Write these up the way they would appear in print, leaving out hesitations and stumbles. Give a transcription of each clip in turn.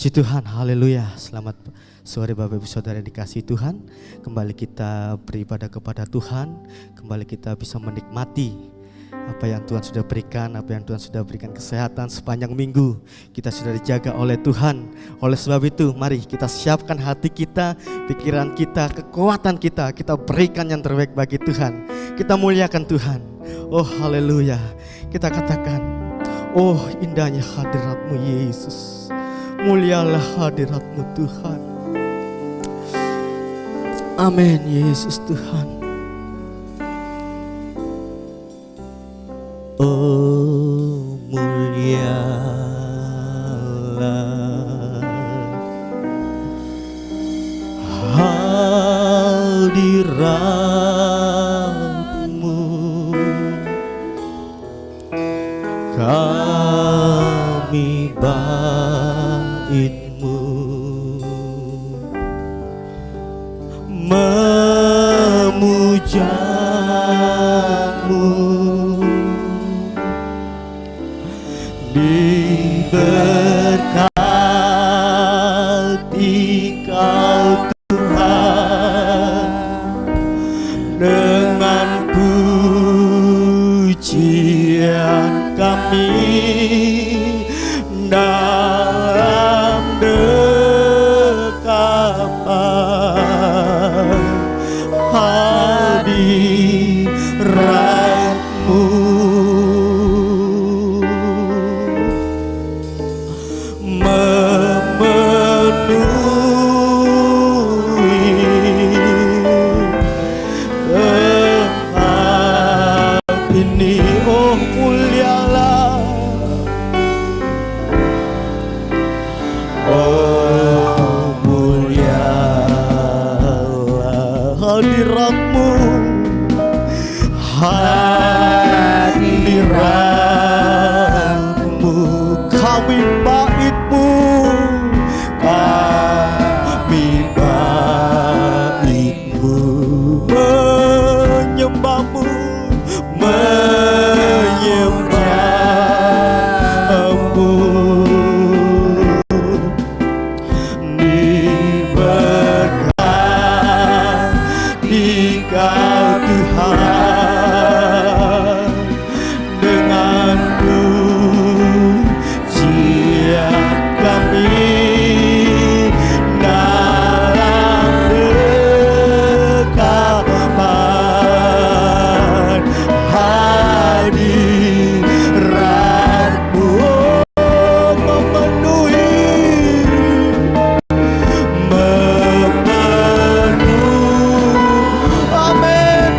Puji Tuhan, haleluya. Selamat sore Bapak Ibu Saudara yang dikasihi Tuhan. Kembali kita beribadah kepada Tuhan. Kembali kita bisa menikmati apa yang Tuhan sudah berikan, apa yang Tuhan sudah berikan kesehatan sepanjang minggu. Kita sudah dijaga oleh Tuhan. Oleh sebab itu, mari kita siapkan hati kita, pikiran kita, kekuatan kita. Kita berikan yang terbaik bagi Tuhan. Kita muliakan Tuhan. Oh haleluya. Kita katakan, oh indahnya hadirat-Mu Yesus. Mulialah hadirat-Mu Tuhan. Amin Yesus Tuhan. Oh mulialah hadirat-Mu, kami bait-Mu memuja-Mu, diberkati Kau Tuhan dengan pujian kami dalam dekapan hadirat-Mu, memenuhi tempat ini. Oh mulialah, oh mulialah hadirat-Mu, hadirat-Mu, kami bait-Mu, kami bait-Mu, menyembah-Mu, menyembah-Mu, diberkati Kau Tuhan dengan pujian kami dalam dekapan hadirat-Mu, oh, memenuhi amin,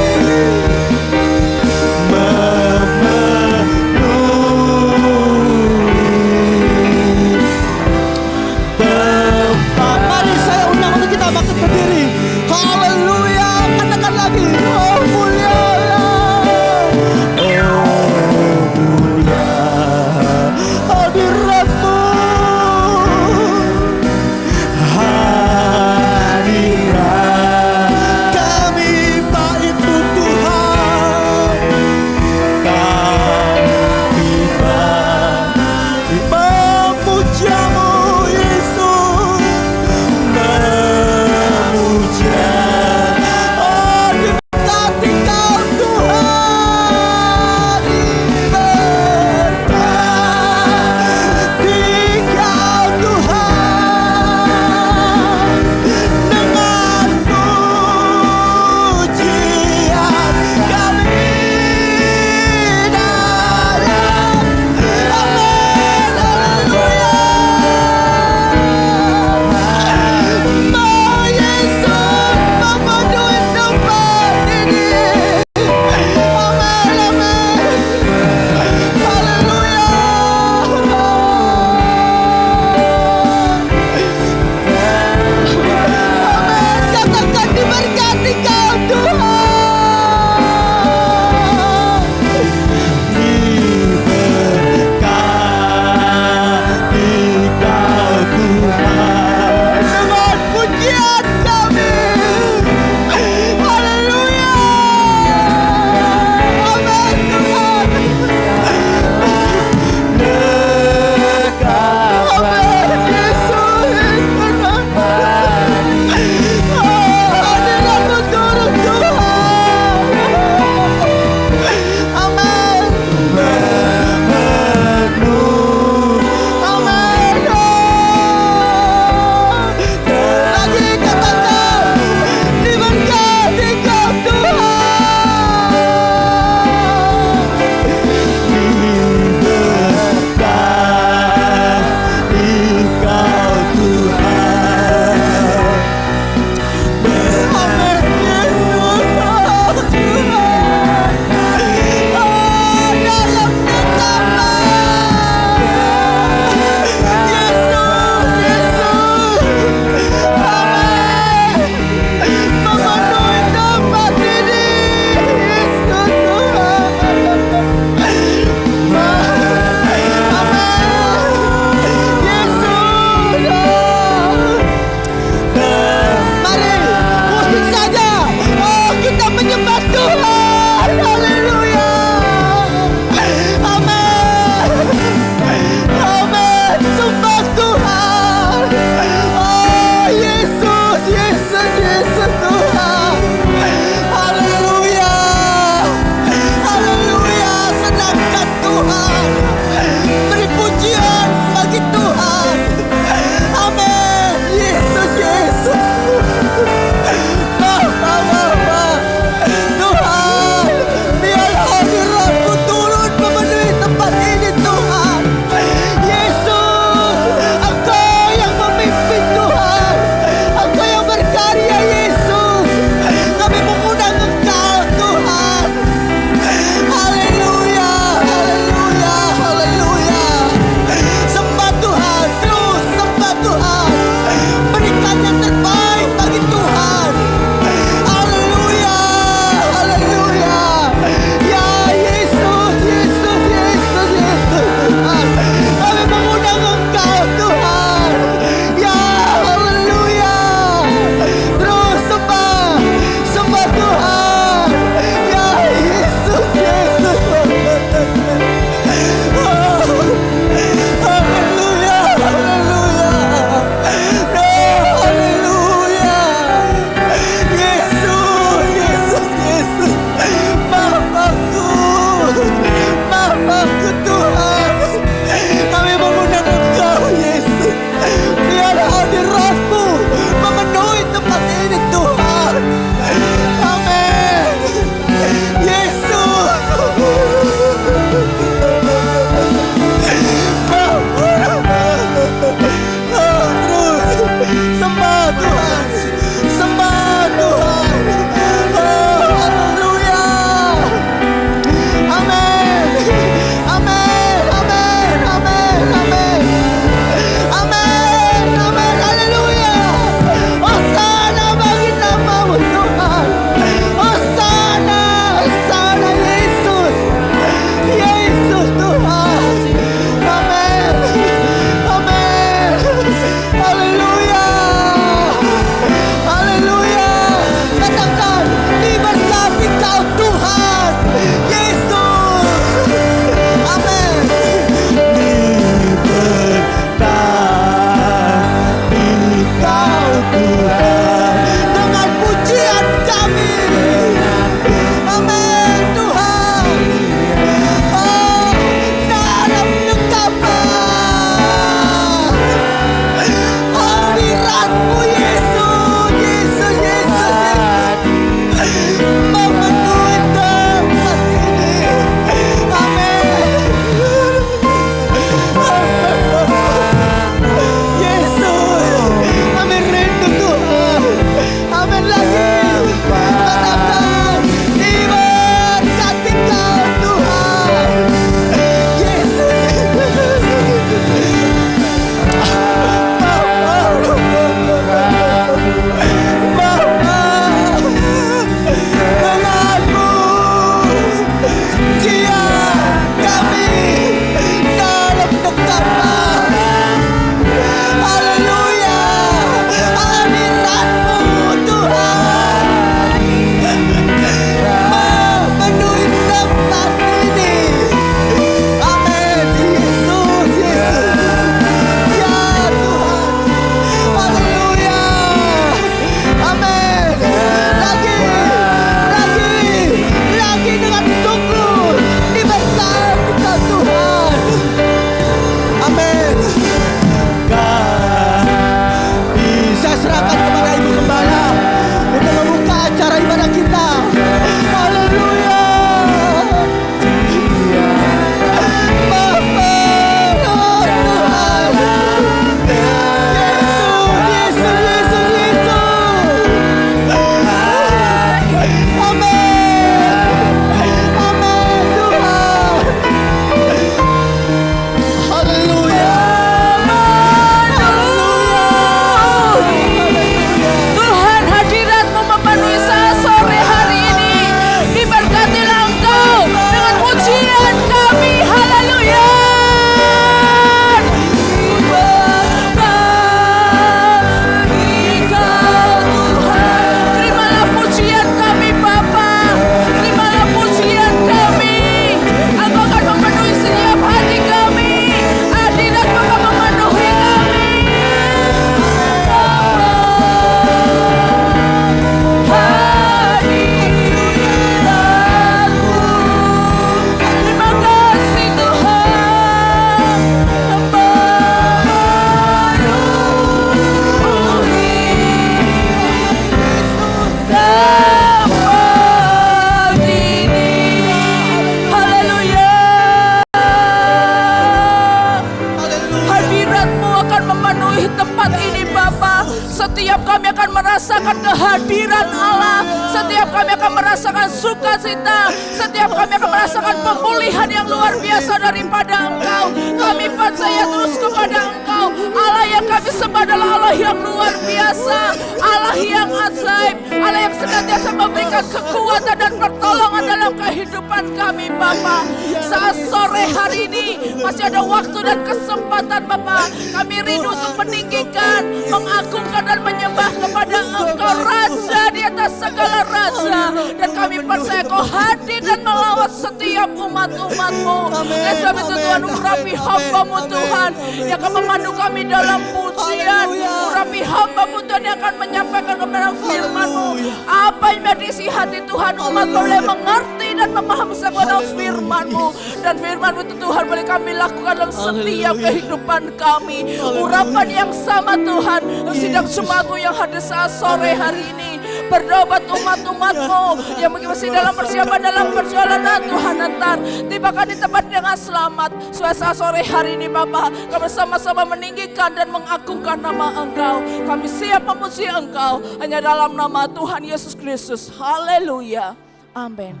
setiap kami akan merasakan kehadiran Allah, setiap kami akan merasakan sukacita, setiap kami akan merasakan pemulihan yang luar biasa daripada Engkau. Kami percaya terus kepada Engkau. Allah yang kami sembah adalah Allah yang luar biasa, Allah yang ajaib, Allah yang senantiasa memberikan kekuatan dan pertolongan dalam kehidupan kami Bapa. Saat sore hari ini masih ada waktu dan kesempatan Bapa, kami rindu untuk meninggikan, mengagungkan dan menyembah kepada Engkau Raja di atas segala raja. Dan kami percaya Kau hadir dan melawat setiap umat-umat-Mu. Dan sebab itu Tuhan, urapi hamba-Mu Tuhan yang akan memandu kami dalam pujian. Urapi hamba-Mu Tuhan yang akan menyampaikan kebenaran firman-Mu. Apa yang berisi hati Tuhan, umat boleh mengerti dan memahami segala firman-Mu. Dan firman-Mu itu Tuhan boleh kami lakukan dalam setiap kehidupan kami. Urapan yang sama Tuhan, sidang jemaat-Mu yang hadir saat sore hari ini. Berdoa buat umat-umat-Mu yang mungkin masih dalam persiapan dalam perjalanan Tuhan antar. Tibakan di tempat dengan selamat. Suasana sore hari ini Bapa, kami bersama-sama meninggikan dan mengagungkan nama Engkau. Kami siap memuji Engkau hanya dalam nama Tuhan Yesus Kristus. Haleluya. Amin.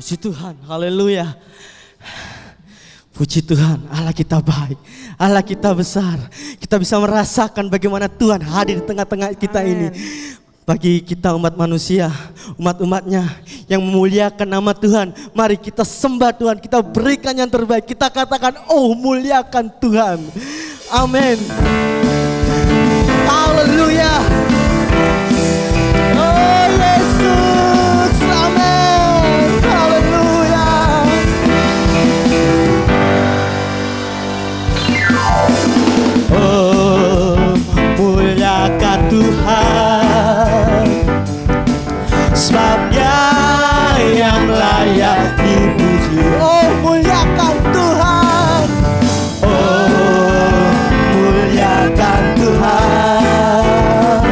Puji Tuhan, haleluya. Puji Tuhan, Allah kita baik, Allah kita besar. Kita bisa merasakan bagaimana Tuhan hadir di tengah-tengah kita ini. Bagi kita umat manusia, umat-umatnya yang memuliakan nama Tuhan, mari kita sembah Tuhan, kita berikan yang terbaik, kita katakan, oh muliakan Tuhan. Amin. Haleluya. Oh Yesus, amin. Haleluya. Oh muliakan Tuhan, sebabnya yang layak dipuji. Oh muliakan Tuhan, oh muliakan Tuhan,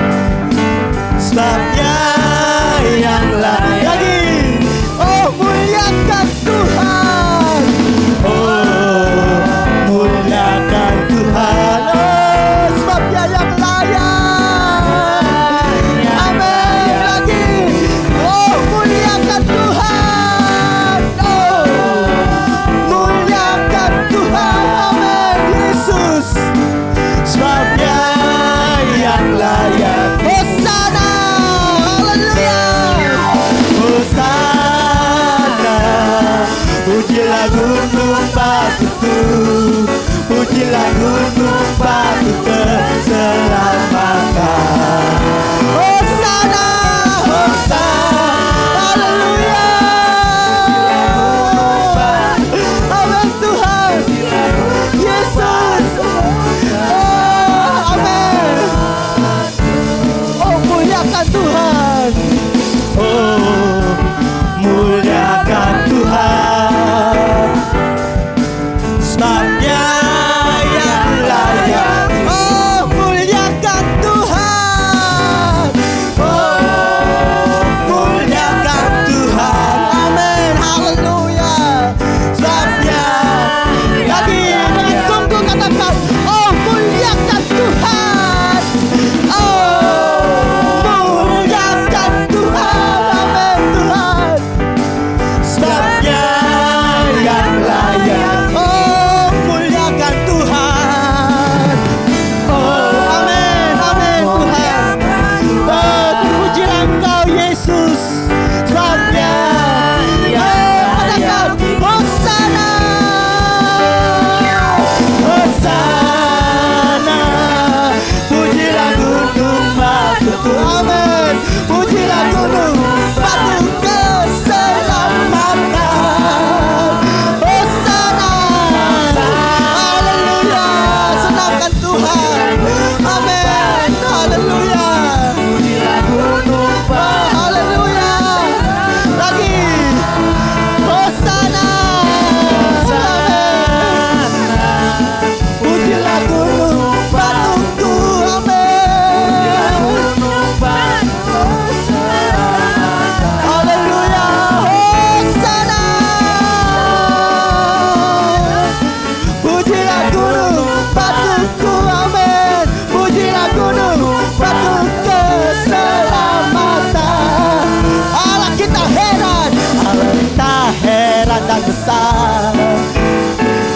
heran dan besar.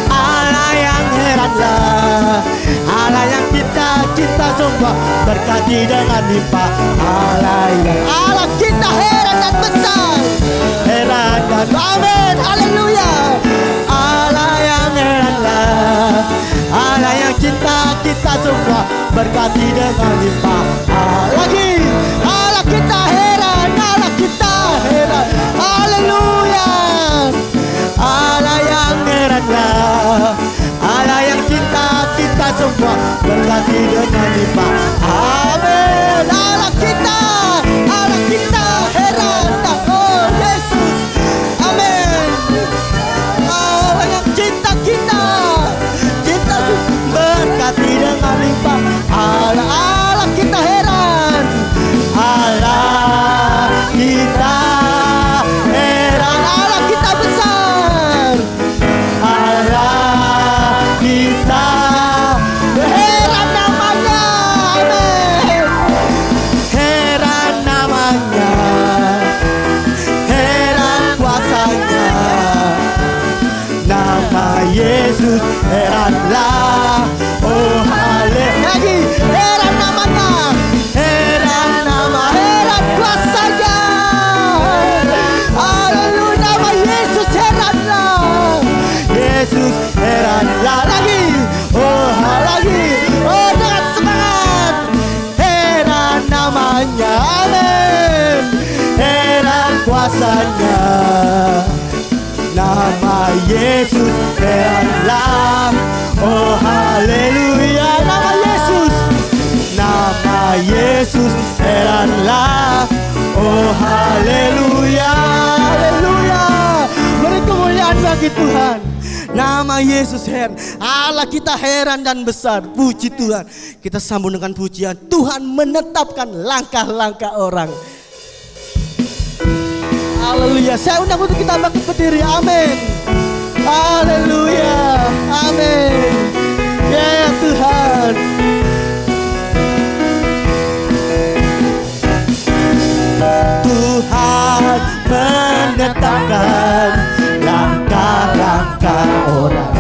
Allah yang heranlah, Allah yang kita semua berkati dengan limpah. Allah kita heran dan besar, heran dan amin, haleluya. Allah yang heranlah, Allah yang cinta kita semua berkati dengan limpah. Allah kita heran, Allah kita heran, haleluya. Allah yang heranlah, Allah yang cinta kita semua berkati dengan limpah. Amin. Allah kita heran, oh Yesus, amin. Allah yang cinta kita berkati dengan limpah. Allah kita heran, Allah kita heran, Allah kita besar, Allah kita heran namanya, amin. Heran namanya, heran kuasanya, nama Yesus heranlah, oh haleluya. Heran namanya, heran nama, heran kuasanya, haleluya. Nama Yesus heranlah, Yesus heranlah lagi, oh lagi, oh dengan semangat. Heran namanya, amin. Heran kuasanya, nama Yesus heranlah, oh haleluya. Nama Yesus heranlah, oh haleluya, haleluya. Beri kemuliaan bagi Tuhan. Nama Yesus heran, Allah kita heran dan besar. Puji Tuhan. Kita sambung dengan pujian. Tuhan menetapkan langkah-langkah orang. Haleluya. Saya undang untuk kita bangkit berdiri. Amin. Haleluya. Amin. Ya Tuhan. Tuhan menetapkan langkah-langkah orang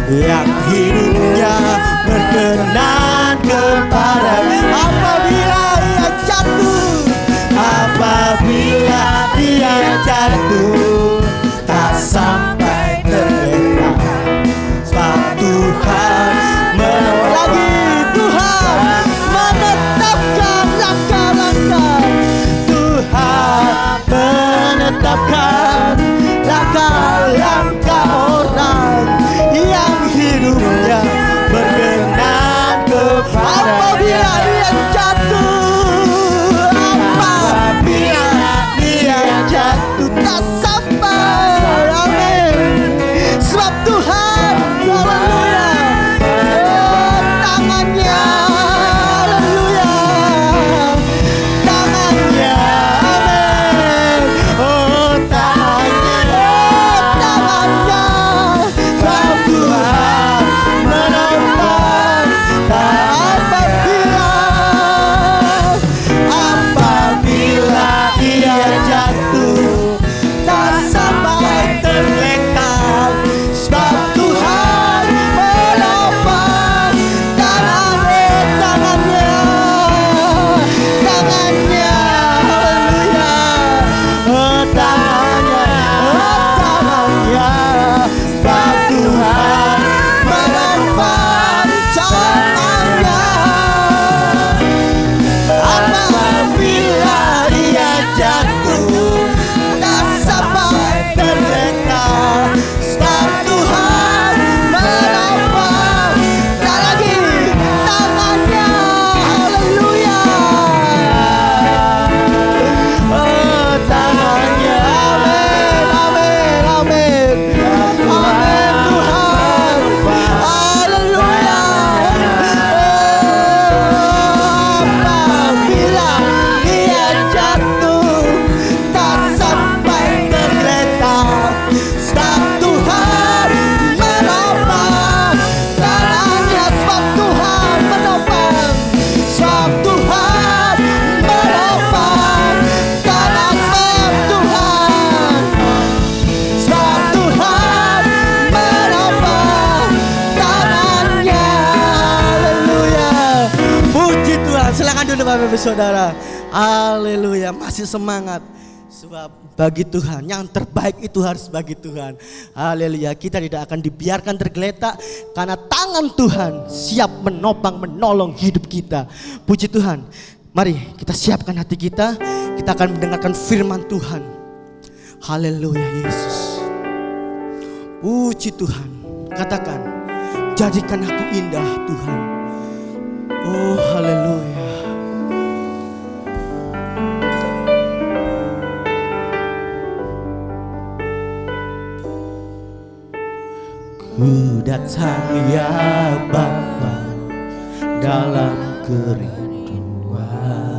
yang hidupnya berkenan kepada. Apabila ia jatuh tak sampai tergeletak, sebab Bapak Ibu Saudara. Haleluya, masih semangat. Sebab bagi Tuhan yang terbaik itu harus bagi Tuhan. Haleluya, kita tidak akan dibiarkan tergeletak karena tangan Tuhan siap menopang menolong hidup kita. Puji Tuhan. Mari kita siapkan hati kita. Kita akan mendengarkan firman Tuhan. Haleluya Yesus. Puji Tuhan. Katakan, jadikan aku indah Tuhan. Oh haleluya. Ku datang ya Bapa dalam kerinduan,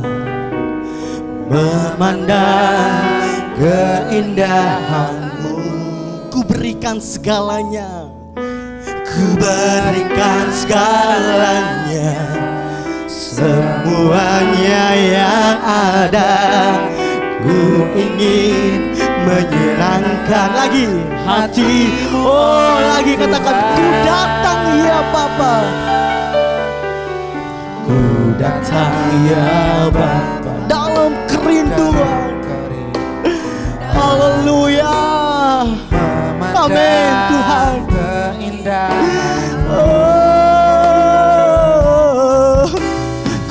memandang keindahan-Mu. Ku berikan segalanya, ku berikan segalanya, semuanya yang ada. Ku ingin menyerahkan lagi hati. Oh lagi katakan, ku datang ya Bapa. Ku datang ya Bapa dalam kerinduan. Haleluya. Amin Tuhan. Oh,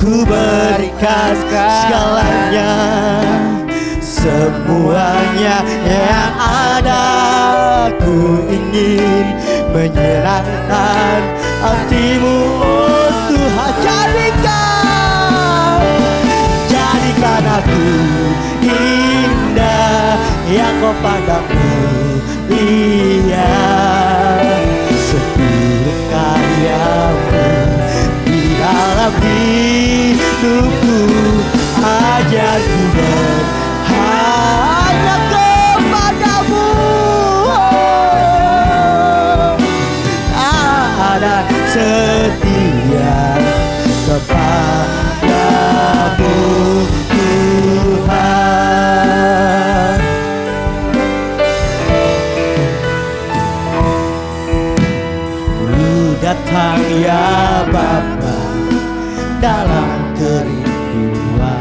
ku berikan segalanya, semuanya yang ada. Ku ingin menyerahkan hati-Mu, oh Tuhan. Jadikan aku indah yang Kau pandang lihat, seluruh karya-Mu di dalam hidupku. Ajarku hanya kepada-Mu, ada setia kepada-Mu Tuhan. Ku datang ya Bapa dalam kerinduan,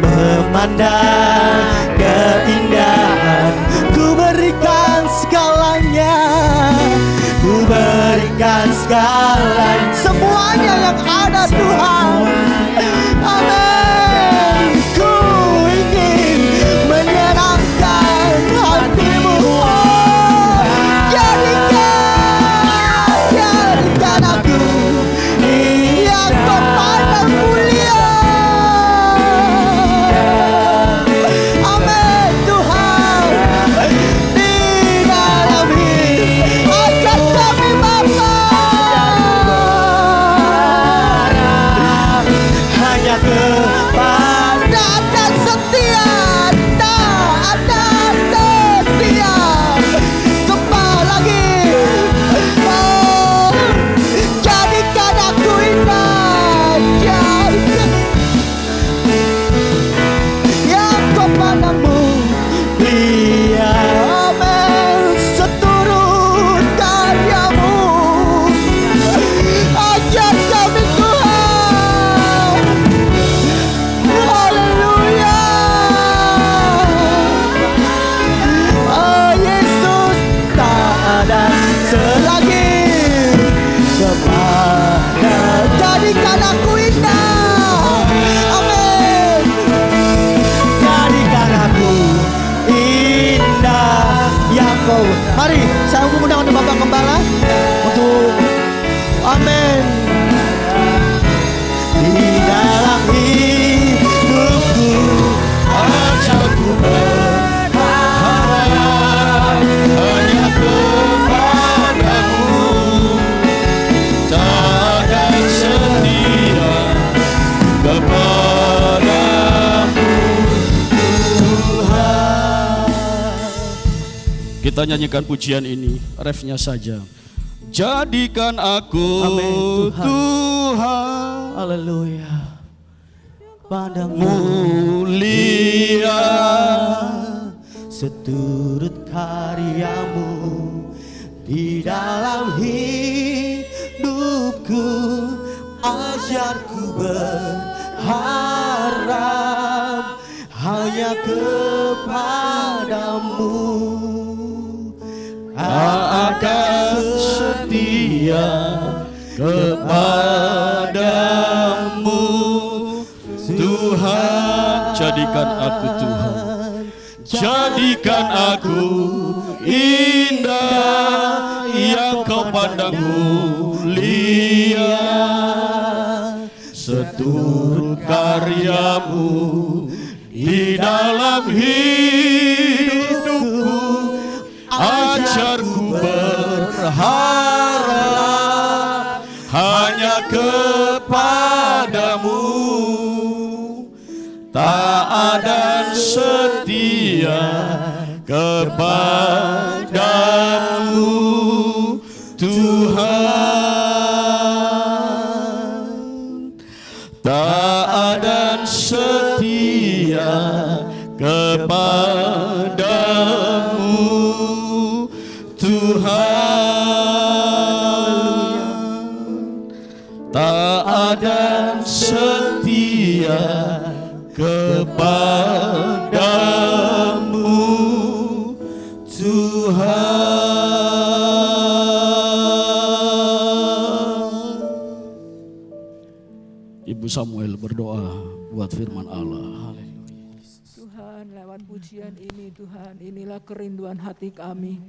memandang keindahan. Ku berikan segalanya, ku berikan segalanya, semuanya yang ada Tuhan. Amin. Ku ingin menyenangkan hati-Mu. Oh, jadikan aku yang Kau pandang mulia. Amin Tuhan. Di dalam hidup ajar kami Bapa, hanya kepada dan setia, taat dan setia. Kembali lagi. Oh, jadikan aku indah, jadikan yang Kau pandang-Mu lihat. Amin. Seturut karya-Mu, ajar kami Tuhan. Haleluya. Oh Yesus, tak ada selagi kepada. Jadikan aku indah. Amin. Jadikan aku indah yang Kau. Mari saya mengundang untuk Bapak Gembala untuk amin. Di dalam hidupku ajarku berharap hanya kepada-Mu, takkan setia kepada-Mu Tuhan. Kita nyanyikan pujian ini, refnya saja. Jadikan aku Amin, Tuhan. Tuhan Haleluya. Pandang mulia, seturut karya-Mu di dalam hidupku. Ajarku berharap hanya kepadamu. akan setia kepadamu. Tuhan, jadikan aku Tuhan, jadikan aku indah yang kau pandang mulia. Seturut karyamu di dalam hidupku, ajarku berharap hanya kepadamu. Taat dan setia kepadamu, Tuhan. Taat dan setia kepadamu, Tuhan. Taat dan setia kepadamu, Tuhan. Ibu Samuel berdoa buat firman Allah. Tuhan, lewat pujian ini Tuhan, inilah kerinduan hati kami.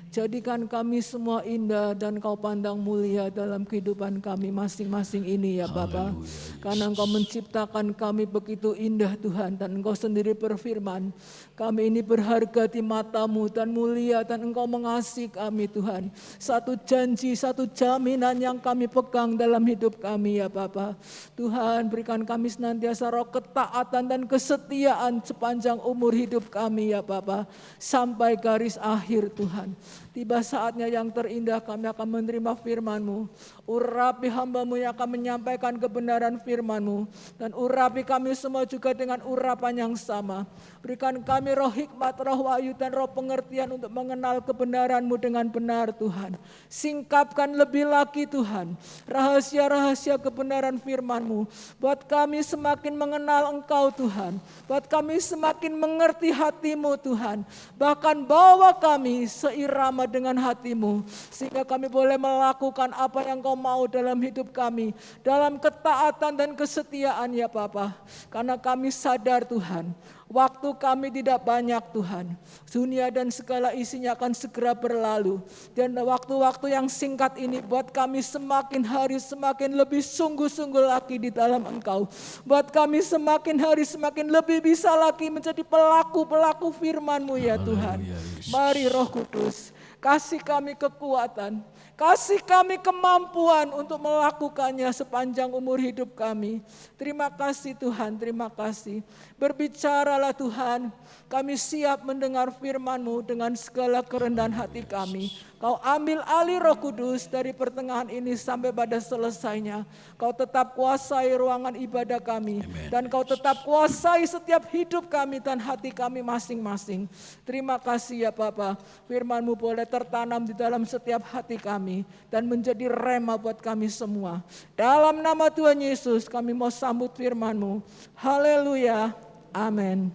Jadikan kami semua indah dan Kau pandang mulia dalam kehidupan kami masing-masing ini ya Bapa. Karena Engkau menciptakan kami begitu indah Tuhan, dan Engkau sendiri berfirman, kami ini berharga di mata-Mu dan mulia, dan Engkau mengasihi kami Tuhan. Satu janji, satu jaminan yang kami pegang dalam hidup kami ya Bapa. Tuhan, berikan kami senantiasa roh ketaatan dan kesetiaan sepanjang umur hidup kami ya Bapa, sampai garis akhir Tuhan. Tiba saatnya yang terindah kami akan menerima firman-Mu. Urapi hamba-Mu yang akan menyampaikan kebenaran firman-Mu. Dan urapi kami semua juga dengan urapan yang sama. Berikan kami roh hikmat, roh wahyu dan roh pengertian untuk mengenal kebenaran-Mu dengan benar Tuhan. Singkapkan lebih lagi Tuhan rahasia-rahasia kebenaran firman-Mu. Buat kami semakin mengenal Engkau Tuhan. Buat kami semakin mengerti hati-Mu Tuhan. Bahkan bawa kami seirama dengan hati-Mu, sehingga kami boleh melakukan apa yang Kau mau dalam hidup kami, dalam ketaatan dan kesetiaan ya Bapa. Karena kami sadar Tuhan, waktu kami tidak banyak Tuhan. Dunia dan segala isinya akan segera berlalu. Dan waktu-waktu yang singkat ini buat kami semakin hari semakin lebih sungguh-sungguh lagi di dalam Engkau. Buat kami semakin hari semakin lebih bisa lagi menjadi pelaku-pelaku firman-Mu ya Tuhan. Mari Roh Kudus, kasih kami kekuatan, kasih kami kemampuan untuk melakukannya sepanjang umur hidup kami. Terima kasih Tuhan, terima kasih. Berbicaralah Tuhan, kami siap mendengar firman-Mu dengan segala kerendahan hati kami. Kau ambil alih Roh Kudus dari pertengahan ini sampai pada selesainya. Kau tetap kuasai ruangan ibadah kami. Amen. Dan Kau tetap kuasai setiap hidup kami dan hati kami masing-masing. Terima kasih ya Bapa. Firman-Mu boleh tertanam di dalam setiap hati kami dan menjadi rema buat kami semua. Dalam nama Tuhan Yesus kami mau sambut firman-Mu. Haleluya. Amin.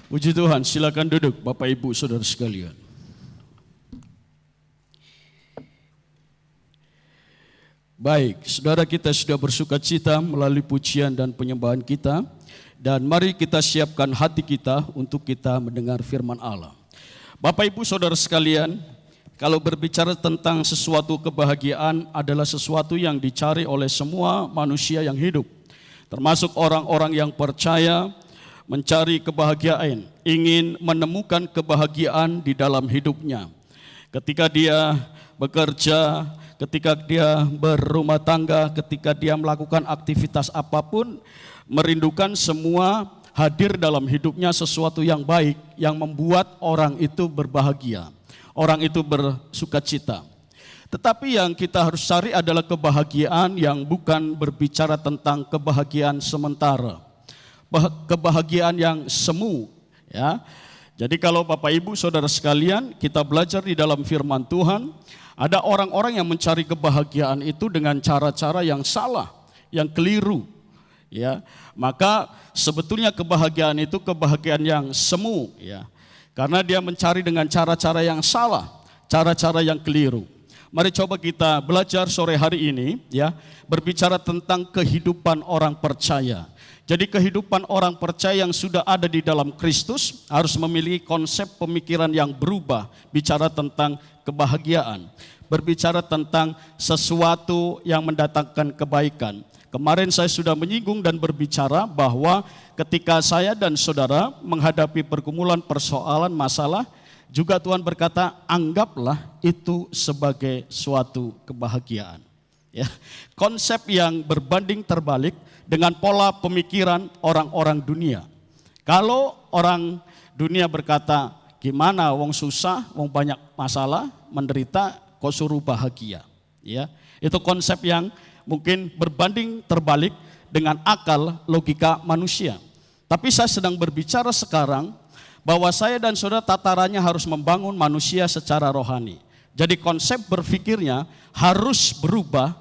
Puji Tuhan, silakan duduk Bapak Ibu Saudara sekalian. Baik, saudara, kita sudah bersuka cita melalui pujian dan penyembahan kita, dan mari kita siapkan hati kita untuk kita mendengar firman Allah. Bapak Ibu Saudara sekalian, kalau berbicara tentang sesuatu kebahagiaan adalah sesuatu yang dicari oleh semua manusia yang hidup, termasuk orang-orang yang percaya mencari kebahagiaan, ingin menemukan kebahagiaan di dalam hidupnya. Ketika dia bekerja, ketika dia berumah tangga, ketika dia melakukan aktivitas apapun, merindukan semua hadir dalam hidupnya sesuatu yang baik, yang membuat orang itu berbahagia, orang itu bersukacita. Tetapi yang kita harus cari adalah kebahagiaan yang bukan berbicara tentang kebahagiaan sementara, kebahagiaan yang semu, ya. Jadi kalau Bapak Ibu Saudara sekalian, kita belajar di dalam firman Tuhan, ada orang-orang yang mencari kebahagiaan itu dengan cara-cara yang salah, yang keliru. Ya, maka sebetulnya kebahagiaan itu kebahagiaan yang semu, ya. Karena dia mencari dengan cara-cara yang salah, cara-cara yang keliru. Mari coba kita belajar sore hari ini, ya, berbicara tentang kehidupan orang percaya. Jadi kehidupan orang percaya yang sudah ada di dalam Kristus harus memiliki konsep pemikiran yang berubah, bicara tentang kebahagiaan, berbicara tentang sesuatu yang mendatangkan kebaikan. Kemarin saya sudah menyinggung dan berbicara bahwa ketika saya dan saudara menghadapi pergumulan, persoalan, masalah, juga Tuhan berkata, anggaplah itu sebagai suatu kebahagiaan. Ya, konsep yang berbanding terbalik dengan pola pemikiran orang-orang dunia. Kalau orang dunia berkata, gimana wong susah, wong banyak masalah, menderita, kok suruh bahagia. Ya, itu konsep yang mungkin berbanding terbalik dengan akal logika manusia. Tapi saya sedang berbicara sekarang bahwa saya dan saudara tatarannya harus membangun manusia secara rohani. Jadi konsep berpikirnya harus berubah,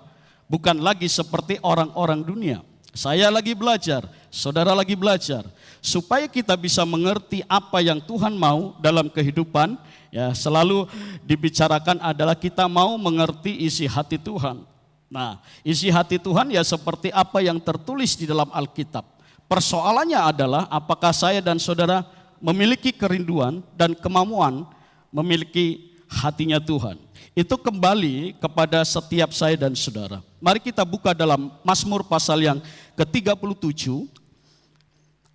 bukan lagi seperti orang-orang dunia. Saya lagi belajar, saudara lagi belajar, supaya kita bisa mengerti apa yang Tuhan mau dalam kehidupan. Ya, selalu dibicarakan adalah kita mau mengerti isi hati Tuhan. Nah, isi hati Tuhan ya seperti apa yang tertulis di dalam Alkitab. Persoalannya adalah apakah saya dan saudara memiliki kerinduan dan kemampuan memiliki hatinya Tuhan. Itu kembali kepada setiap saya dan saudara. Mari kita buka dalam Mazmur pasal yang ke-37,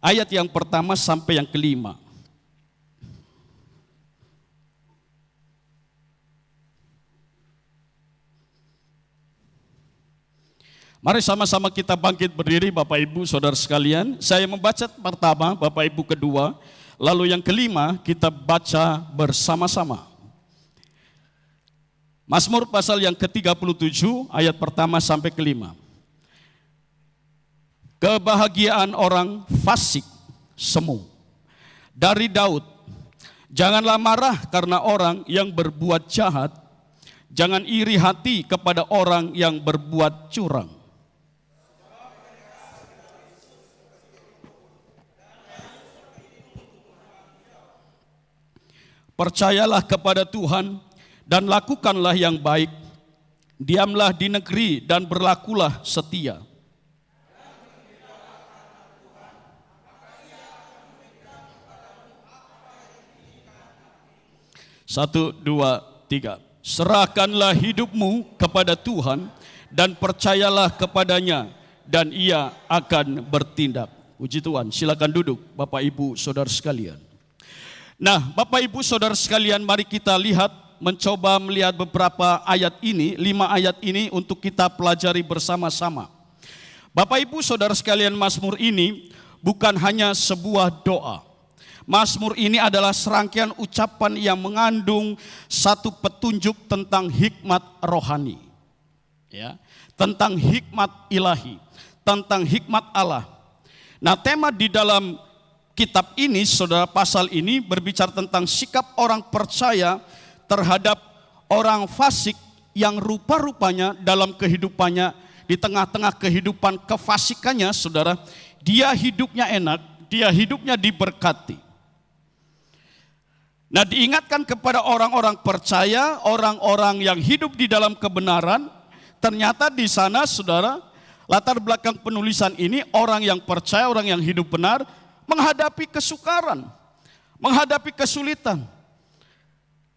ayat yang pertama sampai yang kelima. Mari sama-sama kita bangkit berdiri Bapak Ibu Saudara sekalian. Saya membaca pertama, Bapak Ibu kedua, lalu yang kelima kita baca bersama-sama. Mazmur pasal yang ke-37 ayat pertama sampai kelima. Kebahagiaan orang fasik semu. Dari Daud, janganlah marah karena orang yang berbuat jahat, jangan iri hati kepada orang yang berbuat curang. Percayalah kepada Tuhan dan lakukanlah yang baik. Diamlah di negeri dan berlakulah setia. Satu, dua, tiga. Serahkanlah hidupmu kepada Tuhan dan percayalah kepadanya dan Ia akan bertindak. Puji Tuhan, silakan duduk Bapak Ibu Saudara sekalian. Nah, Bapak Ibu Saudara sekalian, mari kita lihat, mencoba melihat beberapa ayat ini, 5 ayat ini untuk kita pelajari bersama-sama. Bapak Ibu Saudara sekalian, Mazmur ini bukan hanya sebuah doa. Mazmur ini adalah serangkaian ucapan yang mengandung satu petunjuk tentang hikmat rohani. Ya, tentang hikmat ilahi, tentang hikmat Allah. Nah, tema di dalam kitab ini, saudara, pasal ini berbicara tentang sikap orang percaya terhadap orang fasik yang rupa-rupanya dalam kehidupannya, di tengah-tengah kehidupan kefasikannya, saudara, dia hidupnya enak, dia hidupnya diberkati. Nah, diingatkan kepada orang-orang percaya, orang-orang yang hidup di dalam kebenaran, ternyata di sana, saudara, latar belakang penulisan ini, orang yang percaya, orang yang hidup benar, menghadapi kesukaran, menghadapi kesulitan.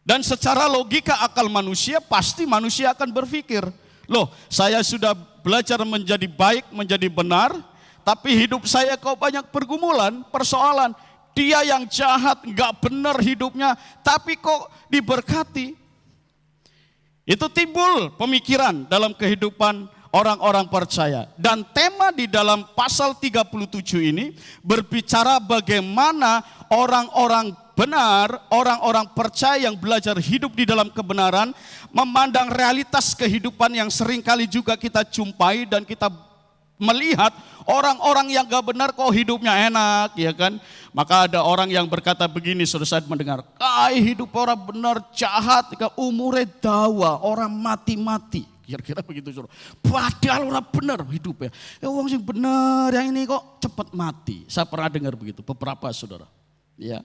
Dan secara logika akal manusia, pasti manusia akan berpikir, loh, saya sudah belajar menjadi baik, menjadi benar, tapi hidup saya kok banyak pergumulan, persoalan. Dia yang jahat, gak benar hidupnya, tapi kok diberkati. Itu timbul pemikiran dalam kehidupan orang-orang percaya. Dan tema di dalam pasal 37 ini berbicara bagaimana orang-orang benar, orang-orang percaya yang belajar hidup di dalam kebenaran, memandang realitas kehidupan yang seringkali juga kita jumpai dan kita melihat orang-orang yang gak benar kok hidupnya enak, ya kan? Maka ada orang yang berkata begini, saudara, saya mendengar, hidup orang benar jahat, umurnya dawa, orang mati-mati. Kira-kira begitu saudara. Padahal orang benar hidupnya. Ya orang yang benar yang ini kok cepat mati. Saya pernah dengar begitu beberapa saudara. Ya.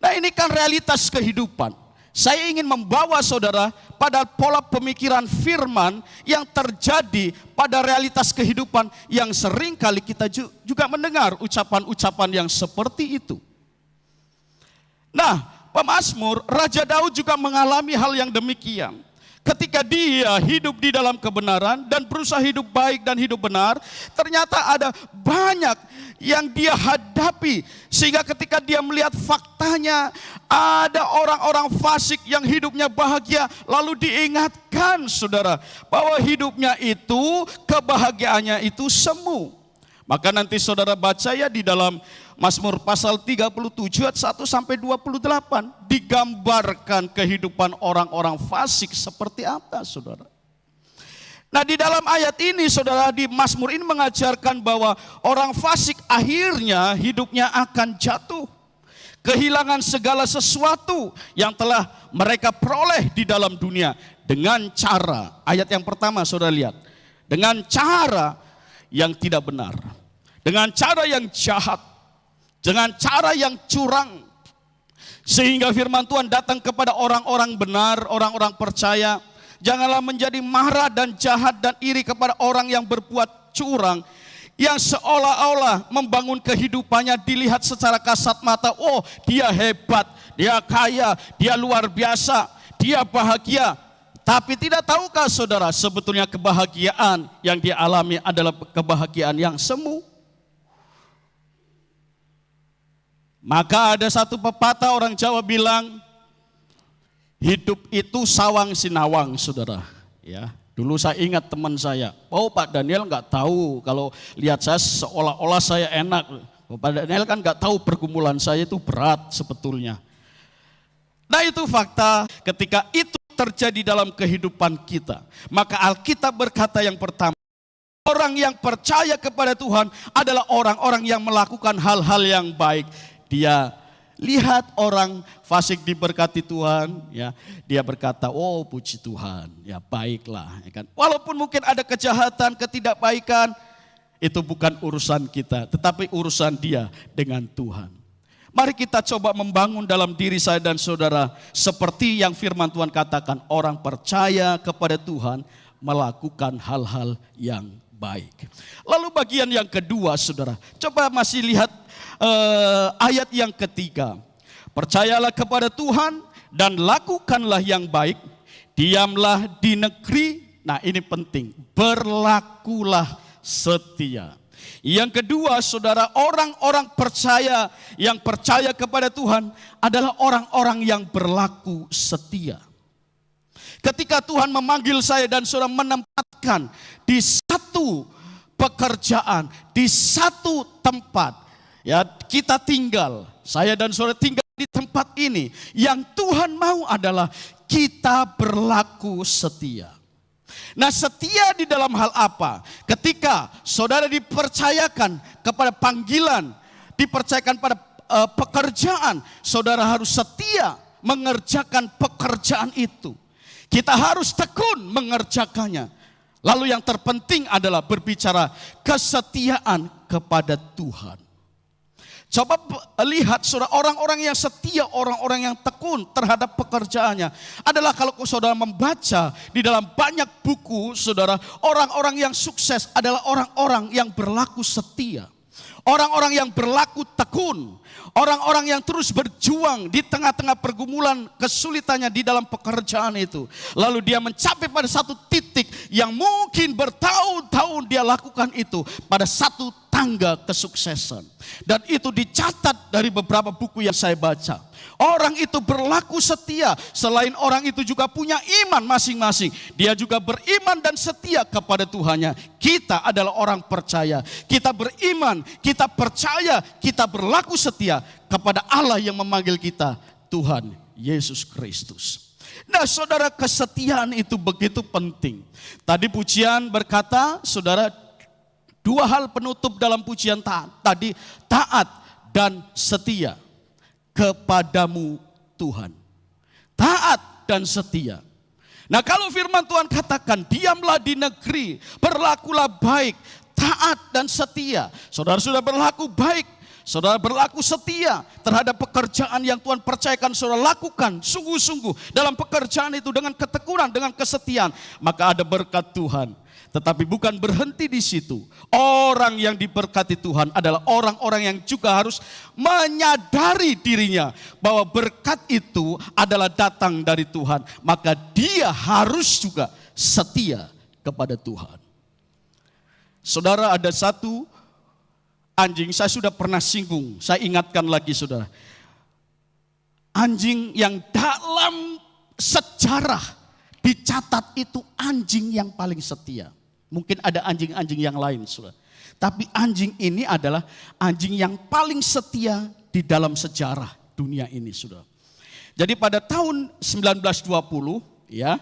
Nah ini kan realitas kehidupan. Saya ingin membawa saudara pada pola pemikiran firman yang terjadi pada realitas kehidupan yang sering kali kita juga mendengar ucapan-ucapan yang seperti itu. Nah, pemazmur Raja Daud juga mengalami hal yang demikian. Ketika dia hidup di dalam kebenaran dan berusaha hidup baik dan hidup benar, ternyata ada banyak yang dia hadapi. Sehingga ketika dia melihat faktanya, ada orang-orang fasik yang hidupnya bahagia, lalu diingatkan saudara, bahwa hidupnya itu, kebahagiaannya itu semu. Maka nanti saudara baca ya di dalam Mazmur pasal 37 ayat 1 sampai 28 digambarkan kehidupan orang-orang fasik seperti apa saudara. Nah di dalam ayat ini saudara, di Mazmur ini mengajarkan bahwa orang fasik akhirnya hidupnya akan jatuh. Kehilangan segala sesuatu yang telah mereka peroleh di dalam dunia. Dengan cara, ayat yang pertama saudara lihat. Dengan cara yang tidak benar. Dengan cara yang jahat. Dengan cara yang curang. Sehingga firman Tuhan datang kepada orang-orang benar, orang-orang percaya. Janganlah menjadi marah dan jahat dan iri kepada orang yang berbuat curang. Yang seolah-olah membangun kehidupannya dilihat secara kasat mata. Oh dia hebat, dia kaya, dia luar biasa, dia bahagia. Tapi tidak tahukah saudara, sebetulnya kebahagiaan yang dia alami adalah kebahagiaan yang semu. Maka ada satu pepatah orang Jawa bilang, hidup itu sawang sinawang saudara. Ya, dulu saya ingat teman saya, oh Pak Daniel nggak tahu kalau lihat saya seolah-olah saya enak. Pak Daniel kan nggak tahu pergumulan saya itu berat sebetulnya. Nah itu fakta, ketika itu terjadi dalam kehidupan kita. Maka Alkitab berkata yang pertama, orang yang percaya kepada Tuhan adalah orang-orang yang melakukan hal-hal yang baik. Dia lihat orang fasik diberkati Tuhan, ya, dia berkata, oh puji Tuhan, ya baiklah. Ya kan? Walaupun mungkin ada kejahatan, ketidakbaikan, itu bukan urusan kita, tetapi urusan dia dengan Tuhan. Mari kita coba membangun dalam diri saya dan saudara, seperti yang firman Tuhan katakan, orang percaya kepada Tuhan melakukan hal-hal yang baik. Lalu bagian yang kedua saudara, coba masih lihat ayat yang ketiga. Percayalah kepada Tuhan dan lakukanlah yang baik, diamlah di negeri, nah ini penting, berlakulah setia. Yang kedua saudara, orang-orang percaya yang percaya kepada Tuhan adalah orang-orang yang berlaku setia. Ketika Tuhan memanggil saya dan saudara menempatkan di satu pekerjaan, di satu tempat, ya kita tinggal, saya dan saudara tinggal di tempat ini. Yang Tuhan mau adalah kita berlaku setia. Nah setia di dalam hal apa? Ketika saudara dipercayakan kepada panggilan, dipercayakan pada pekerjaan, saudara harus setia mengerjakan pekerjaan itu. Kita harus tekun mengerjakannya. Lalu yang terpenting adalah berbicara kesetiaan kepada Tuhan. Coba lihat saudara, orang-orang yang setia, orang-orang yang tekun terhadap pekerjaannya adalah kalau saudara membaca di dalam banyak buku saudara, orang-orang yang sukses adalah orang-orang yang berlaku setia. Orang-orang yang berlaku tekun, orang-orang yang terus berjuang di tengah-tengah pergumulan kesulitannya di dalam pekerjaan itu. Lalu dia mencapai pada satu titik yang mungkin bertahun-tahun dia lakukan itu pada satu tangga kesuksesan. Dan itu dicatat dari beberapa buku yang saya baca. Orang itu berlaku setia, selain orang itu juga punya iman masing-masing. Dia juga beriman dan setia kepada Tuhannya. Kita adalah orang percaya, kita beriman, kita percaya, kita berlaku setia kepada Allah yang memanggil kita, Tuhan Yesus Kristus. Nah saudara, kesetiaan itu begitu penting. Tadi pujian berkata, saudara, dua hal penutup dalam pujian tadi, taat dan setia kepadamu Tuhan. Taat dan setia. Nah, kalau firman Tuhan katakan, diamlah di negeri, berlakulah baik, taat dan setia. Saudara sudah berlaku baik, saudara berlaku setia terhadap pekerjaan yang Tuhan percayakan saudara lakukan sungguh-sungguh dalam pekerjaan itu dengan ketekunan, dengan kesetiaan, maka ada berkat Tuhan. Tetapi bukan berhenti di situ. Orang yang diberkati Tuhan adalah orang-orang yang juga harus menyadari dirinya bahwa berkat itu adalah datang dari Tuhan. Maka dia harus juga setia kepada Tuhan. Saudara, ada satu anjing, saya sudah pernah singgung, saya ingatkan lagi saudara. Anjing yang dalam sejarah dicatat itu anjing yang paling setia. Mungkin ada anjing-anjing yang lain, saudara. Tapi anjing ini adalah anjing yang paling setia di dalam sejarah dunia ini, saudara. Jadi pada tahun 1920, ya,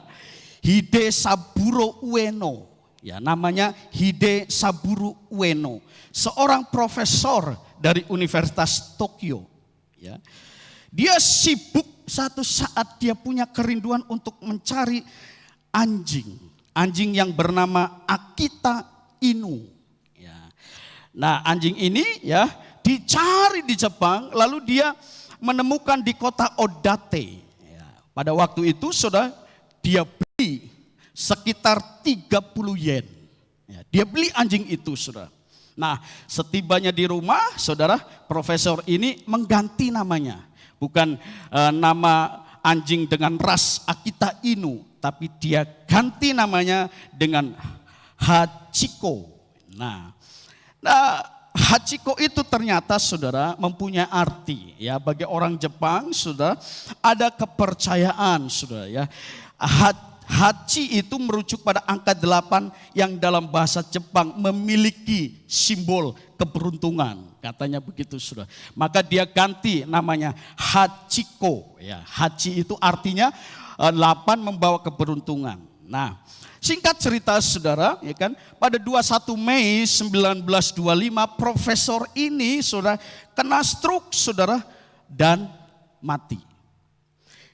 Hidesaburo Ueno, ya, namanya Hidesaburo Ueno, seorang profesor dari Universitas Tokyo, ya. Dia sibuk satu saat dia punya kerinduan untuk mencari anjing yang bernama Akita Inu. Ya. Nah, anjing ini ya dicari di Jepang, lalu dia menemukan di kota Odate. Ya. Pada waktu itu saudara, dia beli sekitar 30 yen. Ya, dia beli anjing itu saudara. Nah, setibanya di rumah saudara, profesor ini mengganti namanya. Bukan nama anjing dengan ras Akita Inu, tapi dia ganti namanya dengan Hachiko. Nah, Hachiko itu ternyata saudara mempunyai arti ya bagi orang Jepang, saudara, ada kepercayaan saudara ya. Hachi itu merujuk pada angka 8 yang dalam bahasa Jepang memiliki simbol keberuntungan, katanya begitu saudara. Maka dia ganti namanya Hachiko ya. Hachi itu artinya 8 membawa keberuntungan. Nah, singkat cerita saudara, ya kan, pada 21 Mei 1925 profesor ini saudara kena stroke saudara dan mati.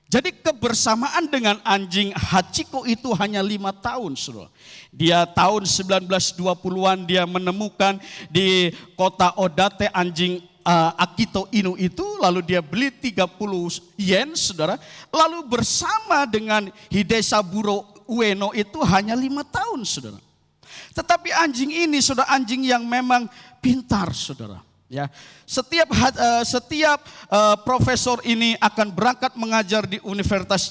Jadi kebersamaan dengan anjing Hachiko itu hanya 5 tahun saudara. Dia tahun 1920-an dia menemukan di kota Odate anjing Akito Inu itu, lalu dia beli 30 yen saudara, lalu bersama dengan Hidesaburo Ueno itu hanya 5 tahun saudara. Tetapi anjing ini saudara, anjing yang memang pintar saudara. Ya, setiap profesor ini akan berangkat mengajar di Universitas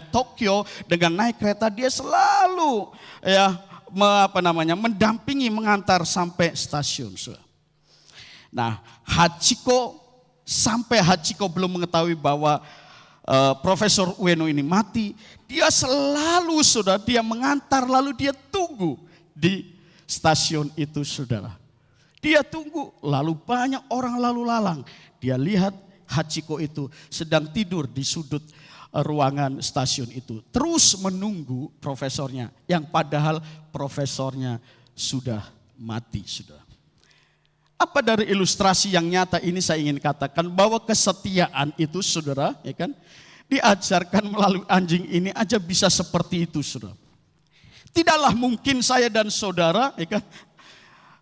Tokyo dengan naik kereta, dia selalu ya mendampingi, mengantar sampai stasiun saudara. Nah, Hachiko belum mengetahui bahwa Profesor Ueno ini mati. Dia selalu saudara, dia mengantar lalu dia tunggu di stasiun itu saudara. Dia tunggu, lalu banyak orang lalu lalang. Dia lihat Hachiko itu sedang tidur di sudut ruangan stasiun itu. Terus menunggu profesornya, yang padahal profesornya sudah mati sudah. Apa dari ilustrasi yang nyata ini saya ingin katakan bahwa kesetiaan itu saudara, ya kan, diajarkan melalui anjing ini aja bisa seperti itu saudara. Tidaklah mungkin saya dan saudara, ya kan,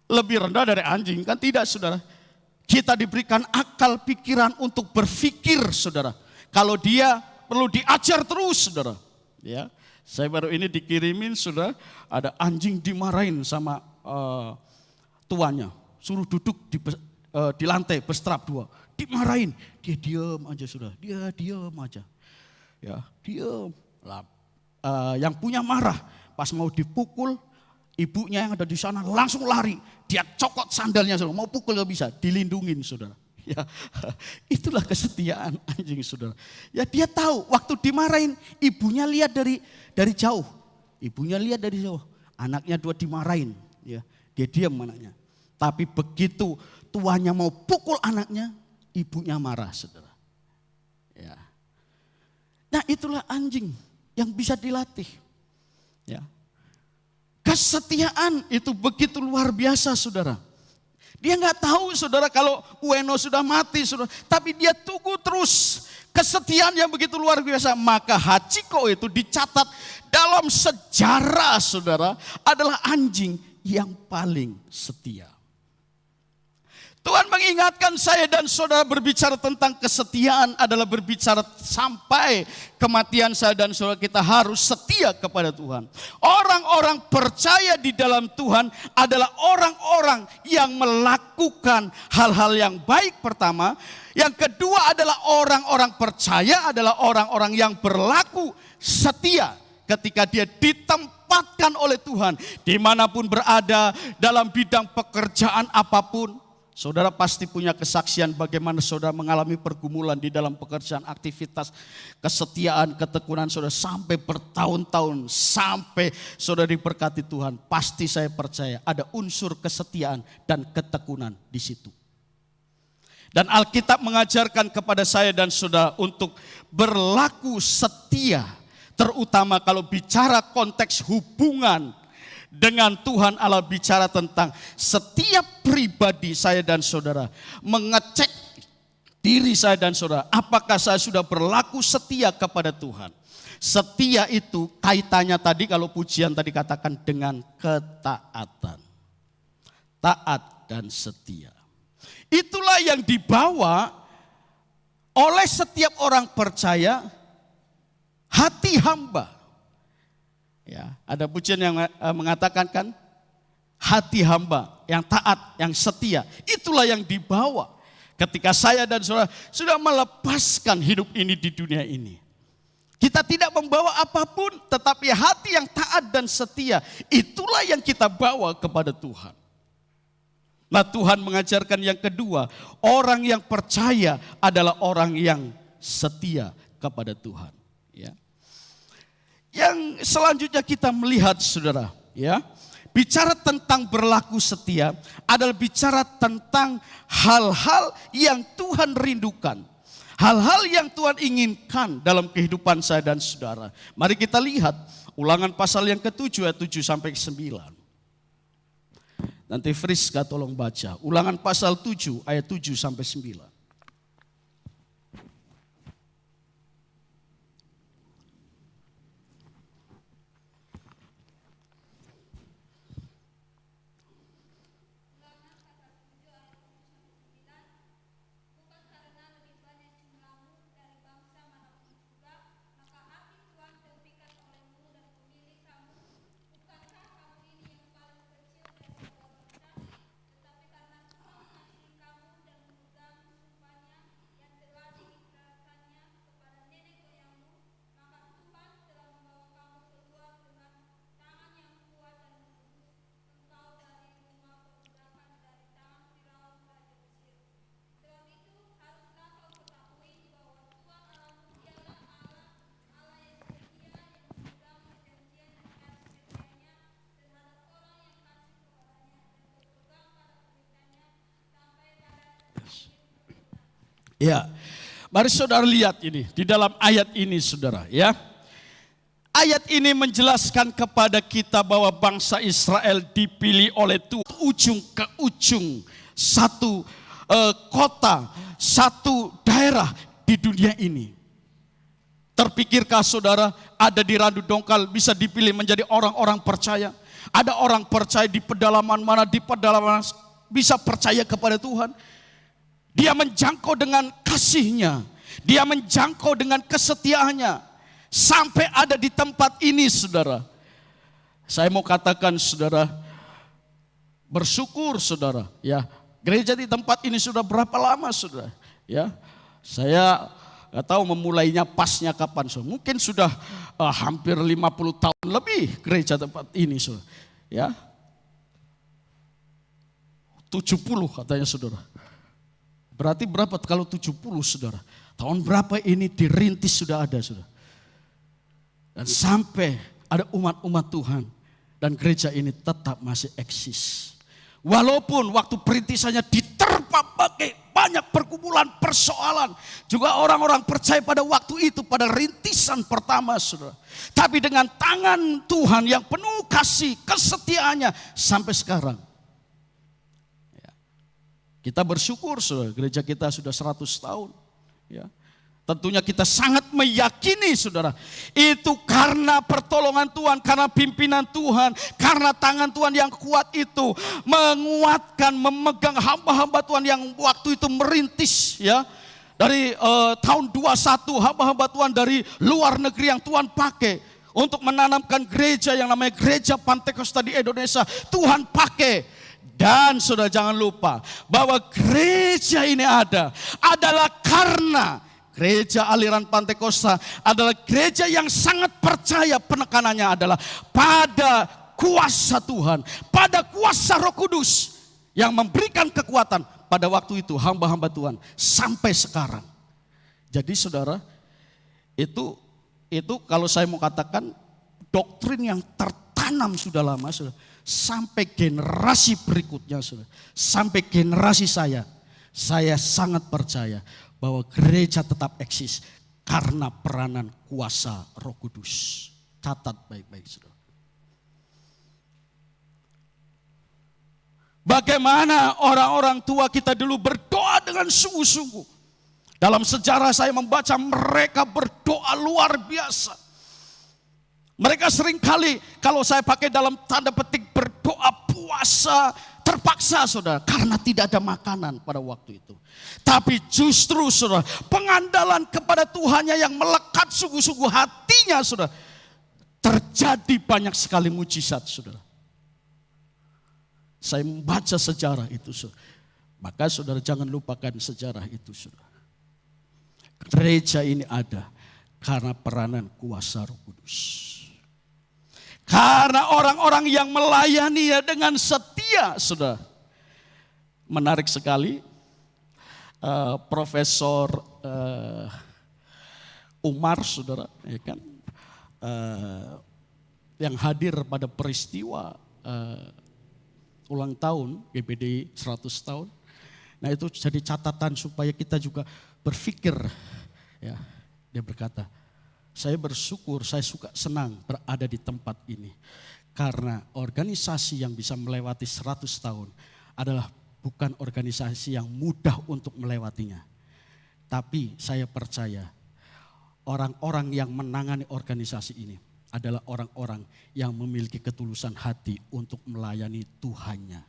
lebih rendah dari anjing, kan tidak saudara. Kita diberikan akal pikiran untuk berpikir saudara. Kalau dia perlu diajar terus saudara. Ya, saya baru ini dikirimin saudara, ada anjing dimarahin sama tuannya. Suruh duduk di lantai berstrap 2. Dimarahin, dia diam aja sudah. Dia diam aja. Ya, diam. Yang punya marah, pas mau dipukul, ibunya yang ada di sana langsung lari. Dia cokot sandalnya saudara, mau pukul gak bisa, dilindungin saudara. Ya, itulah kesetiaan anjing saudara. Ya, dia tahu waktu dimarahin, ibunya lihat dari jauh. Ibunya lihat dari jauh, anaknya 2 dimarahin. Ya, dia diam anaknya. Tapi begitu tuannya mau pukul anaknya, ibunya marah saudara. Ya. Nah, itulah anjing yang bisa dilatih. Ya. Kesetiaan itu begitu luar biasa saudara. Dia nggak tahu saudara kalau Ueno sudah mati saudara. Tapi dia tunggu terus. Kesetiaan yang begitu luar biasa. Maka Hachiko itu dicatat dalam sejarah saudara. Adalah anjing yang paling setia. Tuhan mengingatkan saya dan saudara berbicara tentang kesetiaan adalah berbicara sampai kematian saya dan saudara kita harus setia kepada Tuhan. Orang-orang percaya di dalam Tuhan adalah orang-orang yang melakukan hal-hal yang baik pertama. Yang kedua adalah orang-orang percaya adalah orang-orang yang berlaku setia ketika dia ditempatkan oleh Tuhan. Dimanapun berada dalam bidang pekerjaan apapun. Saudara pasti punya kesaksian bagaimana saudara mengalami pergumulan di dalam pekerjaan, aktivitas, kesetiaan, ketekunan saudara sampai bertahun-tahun, sampai saudara diberkati Tuhan. Pasti saya percaya ada unsur kesetiaan dan ketekunan di situ. Dan Alkitab mengajarkan kepada saya dan saudara untuk berlaku setia, terutama kalau bicara konteks hubungan dengan Tuhan Allah, bicara tentang setiap pribadi saya dan saudara mengecek diri saya dan saudara, apakah saya sudah berlaku setia kepada Tuhan. Setia itu kaitannya tadi kalau pujian tadi katakan dengan ketaatan. Taat dan setia. Itulah yang dibawa oleh setiap orang percaya, hati hamba. Ya, ada pujian yang mengatakan kan, hati hamba yang taat, yang setia. Itulah yang dibawa ketika saya dan saudara sudah melepaskan hidup ini di dunia ini. Kita tidak membawa apapun, tetapi hati yang taat dan setia, itulah yang kita bawa kepada Tuhan. Nah, Tuhan mengajarkan yang kedua, orang yang percaya adalah orang yang setia kepada Tuhan. Ya. Yang selanjutnya kita melihat saudara, ya, bicara tentang berlaku setia adalah bicara tentang hal-hal yang Tuhan rindukan. Hal-hal yang Tuhan inginkan dalam kehidupan saya dan saudara. Mari kita lihat Ulangan pasal yang ke-7 ayat 7 sampai 9. Nanti Friska tolong baca. Ulangan pasal 7 ayat 7 sampai 9. Ya, mari saudara lihat ini di dalam ayat ini saudara ya. Ayat ini menjelaskan kepada kita bahwa bangsa Israel dipilih oleh Tuhan ujung ke ujung satu kota, satu daerah di dunia ini. Terpikirkah saudara ada di Randu Dongkal bisa dipilih menjadi orang-orang percaya? Ada orang percaya di pedalaman mana, di pedalaman bisa percaya kepada Tuhan? Dia menjangkau dengan kasihnya. Dia menjangkau dengan kesetiaannya. Sampai ada di tempat ini saudara. Saya mau katakan saudara, bersyukur saudara. Ya, gereja di tempat ini sudah berapa lama saudara? Ya, saya nggak tahu memulainya pasnya kapan saudara. Mungkin sudah hampir 50 tahun lebih gereja tempat ini saudara. Ya, 70 katanya saudara. Berarti berapa kalau 70 saudara? Tahun berapa ini dirintis sudah ada saudara? Dan sampai ada umat-umat Tuhan. Dan gereja ini tetap masih eksis. Walaupun waktu perintisannya diterpa banyak pergumulan, persoalan. Juga orang-orang percaya pada waktu itu, pada rintisan pertama saudara. Tapi dengan tangan Tuhan yang penuh kasih, kesetiaannya sampai sekarang. Kita bersyukur saudara, gereja kita sudah 100 tahun. Ya. Tentunya kita sangat meyakini saudara, itu karena pertolongan Tuhan, karena pimpinan Tuhan, karena tangan Tuhan yang kuat itu menguatkan, memegang hamba-hamba Tuhan yang waktu itu merintis ya. Dari tahun 21 hamba-hamba Tuhan dari luar negeri yang Tuhan pakai untuk menanamkan gereja yang namanya Gereja Pantekosta di Indonesia, Tuhan pakai. Dan saudara jangan lupa bahwa gereja ini adalah karena gereja aliran Pantekosta adalah gereja yang sangat percaya, penekanannya adalah pada kuasa Tuhan, pada kuasa Roh Kudus yang memberikan kekuatan pada waktu itu hamba-hamba Tuhan sampai sekarang. Jadi saudara, itu kalau saya mau katakan doktrin yang tertanam sudah lama saudara, sampai generasi berikutnya saudara, sampai generasi saya sangat percaya bahwa gereja tetap eksis karena peranan kuasa Roh Kudus. Catat baik-baik saudara. Bagaimana orang-orang tua kita dulu berdoa dengan sungguh-sungguh. Dalam sejarah saya membaca mereka berdoa luar biasa. Mereka seringkali kalau saya pakai dalam tanda petik berdoa puasa terpaksa saudara, karena tidak ada makanan pada waktu itu. Tapi justru saudara, pengandalan kepada Tuhannya yang melekat sungguh-sungguh hatinya saudara, terjadi banyak sekali mujizat saudara. Saya membaca sejarah itu saudara. Maka saudara jangan lupakan sejarah itu saudara. Gereja ini ada karena peranan kuasa Roh Kudus. Karena orang-orang yang melayaninya dengan setia, saudara. Menarik sekali, Profesor Umar, saudara, ya kan, yang hadir pada peristiwa ulang tahun GBD 100 tahun. Nah itu jadi catatan supaya kita juga berpikir, ya. Dia berkata, saya bersyukur, saya suka senang berada di tempat ini. Karena organisasi yang bisa melewati 100 tahun adalah bukan organisasi yang mudah untuk melewatinya. Tapi saya percaya orang-orang yang menangani organisasi ini adalah orang-orang yang memiliki ketulusan hati untuk melayani Tuhannya.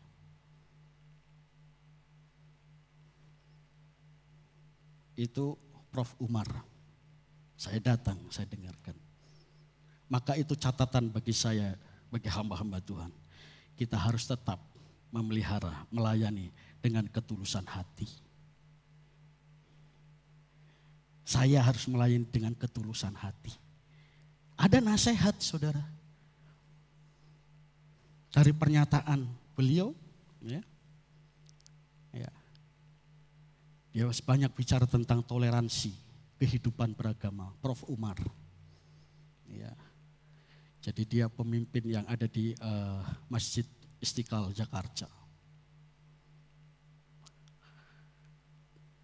Itu Prof. Umar. Saya datang, saya dengarkan. Maka itu catatan bagi saya, bagi hamba-hamba Tuhan. Kita harus tetap memelihara, melayani dengan ketulusan hati. Saya harus melayani dengan ketulusan hati. Ada nasihat saudara. Dari pernyataan beliau. Ya. Dia banyak bicara tentang toleransi. Kehidupan beragama, Prof. Umar. Ya. Jadi dia pemimpin yang ada di Masjid Istiqlal Jakarta.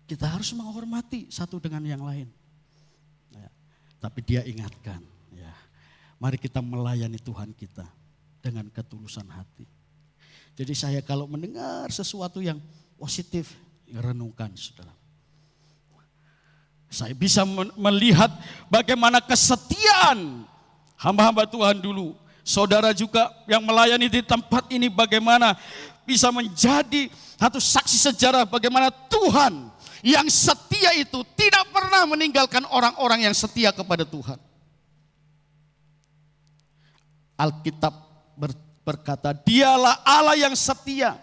Kita harus menghormati satu dengan yang lain. Ya. Tapi dia ingatkan, ya, mari kita melayani Tuhan kita dengan ketulusan hati. Jadi saya kalau mendengar sesuatu yang positif, renungkan saudara. Saya bisa melihat bagaimana kesetiaan hamba-hamba Tuhan dulu. Saudara juga yang melayani di tempat ini bagaimana bisa menjadi satu saksi sejarah bagaimana Tuhan yang setia itu tidak pernah meninggalkan orang-orang yang setia kepada Tuhan. Alkitab berkata, dialah Allah yang setia,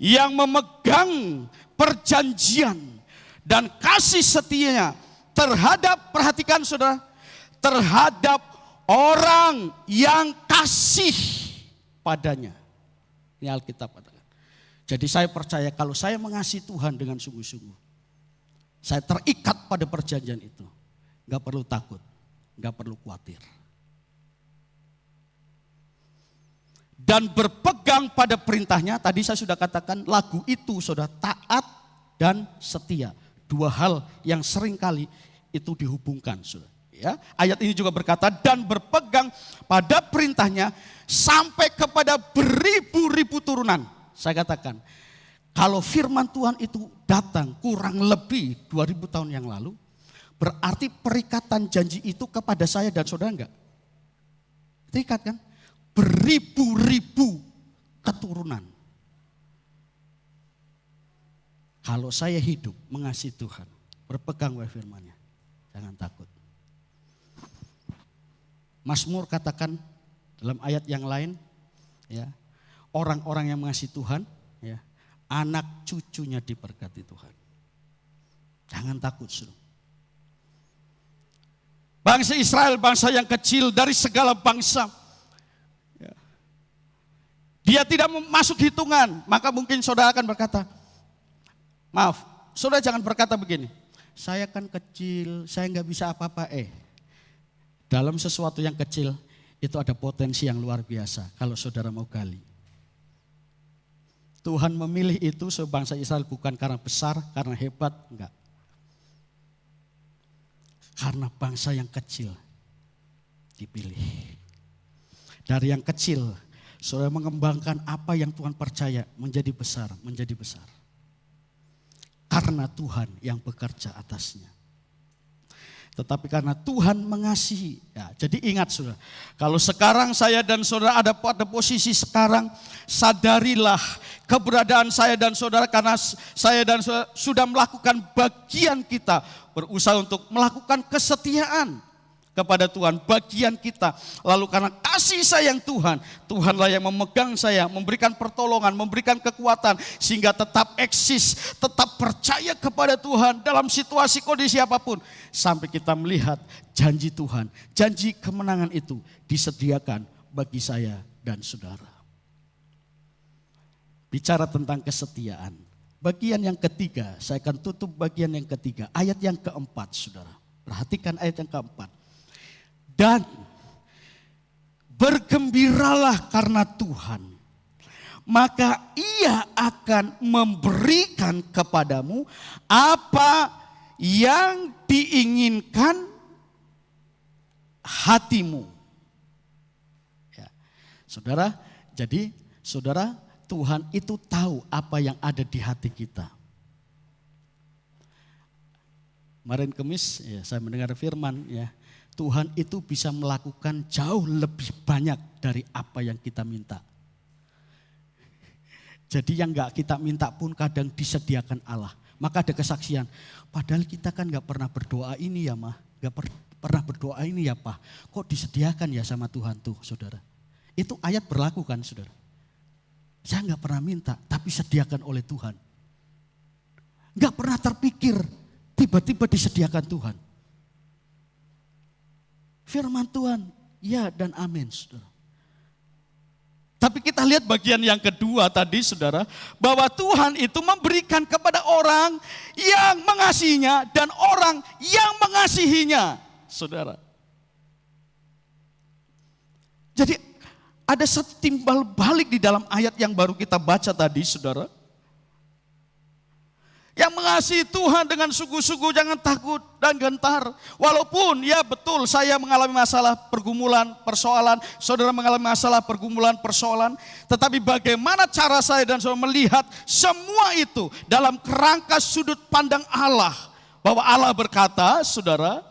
yang memegang perjanjian dan kasih setianya terhadap, perhatikan saudara, terhadap orang yang kasih padanya. Ini Alkitab katakan. Jadi saya percaya kalau saya mengasihi Tuhan dengan sungguh-sungguh, saya terikat pada perjanjian itu. Gak perlu takut, gak perlu khawatir. Dan berpegang pada perintahnya, tadi saya sudah katakan lagu itu saudara, taat dan setia. Dua hal yang seringkali itu dihubungkan. Ya, ayat ini juga berkata dan berpegang pada perintahnya sampai kepada beribu-ribu turunan. Saya katakan Kalau firman Tuhan itu datang kurang lebih 2000 tahun yang lalu, berarti perikatan janji itu kepada saya dan saudara enggak? Terikat kan? Beribu-ribu keturunan. Kalau saya hidup mengasihi Tuhan, berpegang pada firman-Nya, jangan takut. Mazmur katakan dalam ayat yang lain, ya, orang-orang yang mengasihi Tuhan, ya, anak cucunya diberkati Tuhan. Jangan takut, saudara. Bangsa Israel, bangsa yang kecil dari segala bangsa. Ya. Dia tidak masuk hitungan, maka mungkin saudara akan berkata, maaf, saudara jangan berkata begini, saya kan kecil, saya nggak bisa apa-apa. Dalam sesuatu yang kecil, itu ada potensi yang luar biasa kalau saudara mau gali. Tuhan memilih itu sebangsa Israel bukan karena besar, karena hebat, enggak. Karena bangsa yang kecil dipilih. Dari yang kecil, saudara mengembangkan apa yang Tuhan percaya menjadi besar, menjadi besar. Karena Tuhan yang bekerja atasnya. Tetapi karena Tuhan mengasihi. Ya, jadi ingat saudara, kalau sekarang saya dan saudara ada pada posisi sekarang, sadarilah keberadaan saya dan saudara karena saya dan saudara sudah melakukan bagian kita, berusaha untuk melakukan kesetiaan kepada Tuhan, bagian kita. Lalu karena kasih sayang Tuhan, Tuhanlah yang memegang saya, memberikan pertolongan, memberikan kekuatan sehingga tetap eksis, tetap percaya kepada Tuhan dalam situasi kondisi apapun. Sampai kita melihat janji Tuhan, janji kemenangan itu disediakan bagi saya dan saudara. Bicara tentang kesetiaan, bagian yang ketiga, saya akan tutup bagian yang ketiga, ayat yang keempat saudara. Perhatikan ayat yang keempat. Dan bergembiralah karena Tuhan, maka Ia akan memberikan kepadamu apa yang diinginkan hatimu. Ya. Saudara, jadi saudara, Tuhan itu tahu apa yang ada di hati kita. Kemarin Kamis ya, saya mendengar firman ya. Tuhan itu bisa melakukan jauh lebih banyak dari apa yang kita minta. Jadi yang gak kita minta pun kadang disediakan Allah. Maka ada kesaksian, padahal kita kan gak pernah berdoa ini ya mah. Gak pernah berdoa ini ya Pak. Kok disediakan ya sama Tuhan tuh saudara. Itu ayat berlaku kan saudara. Saya gak pernah minta tapi sediakan oleh Tuhan. Gak pernah terpikir tiba-tiba disediakan Tuhan. Firman Tuhan, ya dan amin saudara. Tapi kita lihat bagian yang kedua tadi saudara, bahwa Tuhan itu memberikan kepada orang yang mengasihinya dan orang yang mengasihinya saudara. Jadi ada satu timbal balik di dalam ayat yang baru kita baca tadi saudara. Yang mengasihi Tuhan dengan sungguh-sungguh jangan takut dan gentar. Walaupun ya betul saya mengalami masalah pergumulan, persoalan. Saudara mengalami masalah pergumulan, persoalan. Tetapi bagaimana cara saya dan saudara melihat semua itu dalam kerangka sudut pandang Allah. Bahwa Allah berkata saudara,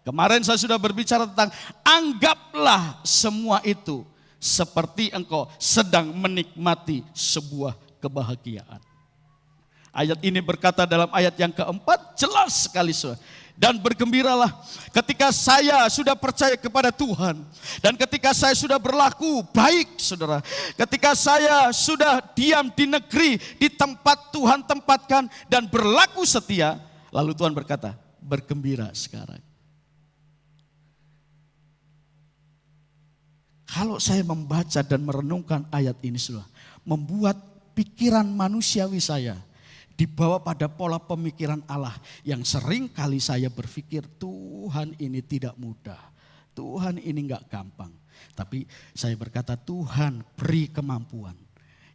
kemarin saya sudah berbicara tentang anggaplah semua itu seperti engkau sedang menikmati sebuah kebahagiaan. Ayat ini berkata dalam ayat yang keempat jelas sekali saudara. Dan bergembiralah ketika saya sudah percaya kepada Tuhan. Dan ketika saya sudah berlaku baik saudara. Ketika saya sudah diam di negeri di tempat Tuhan tempatkan dan berlaku setia. Lalu Tuhan berkata bergembira sekarang. Kalau saya membaca dan merenungkan ayat ini saudara. Membuat pikiran manusiawi saya dibawa pada pola pemikiran Allah yang sering kali saya berpikir Tuhan ini tidak mudah, Tuhan ini enggak gampang. Tapi saya berkata Tuhan beri kemampuan.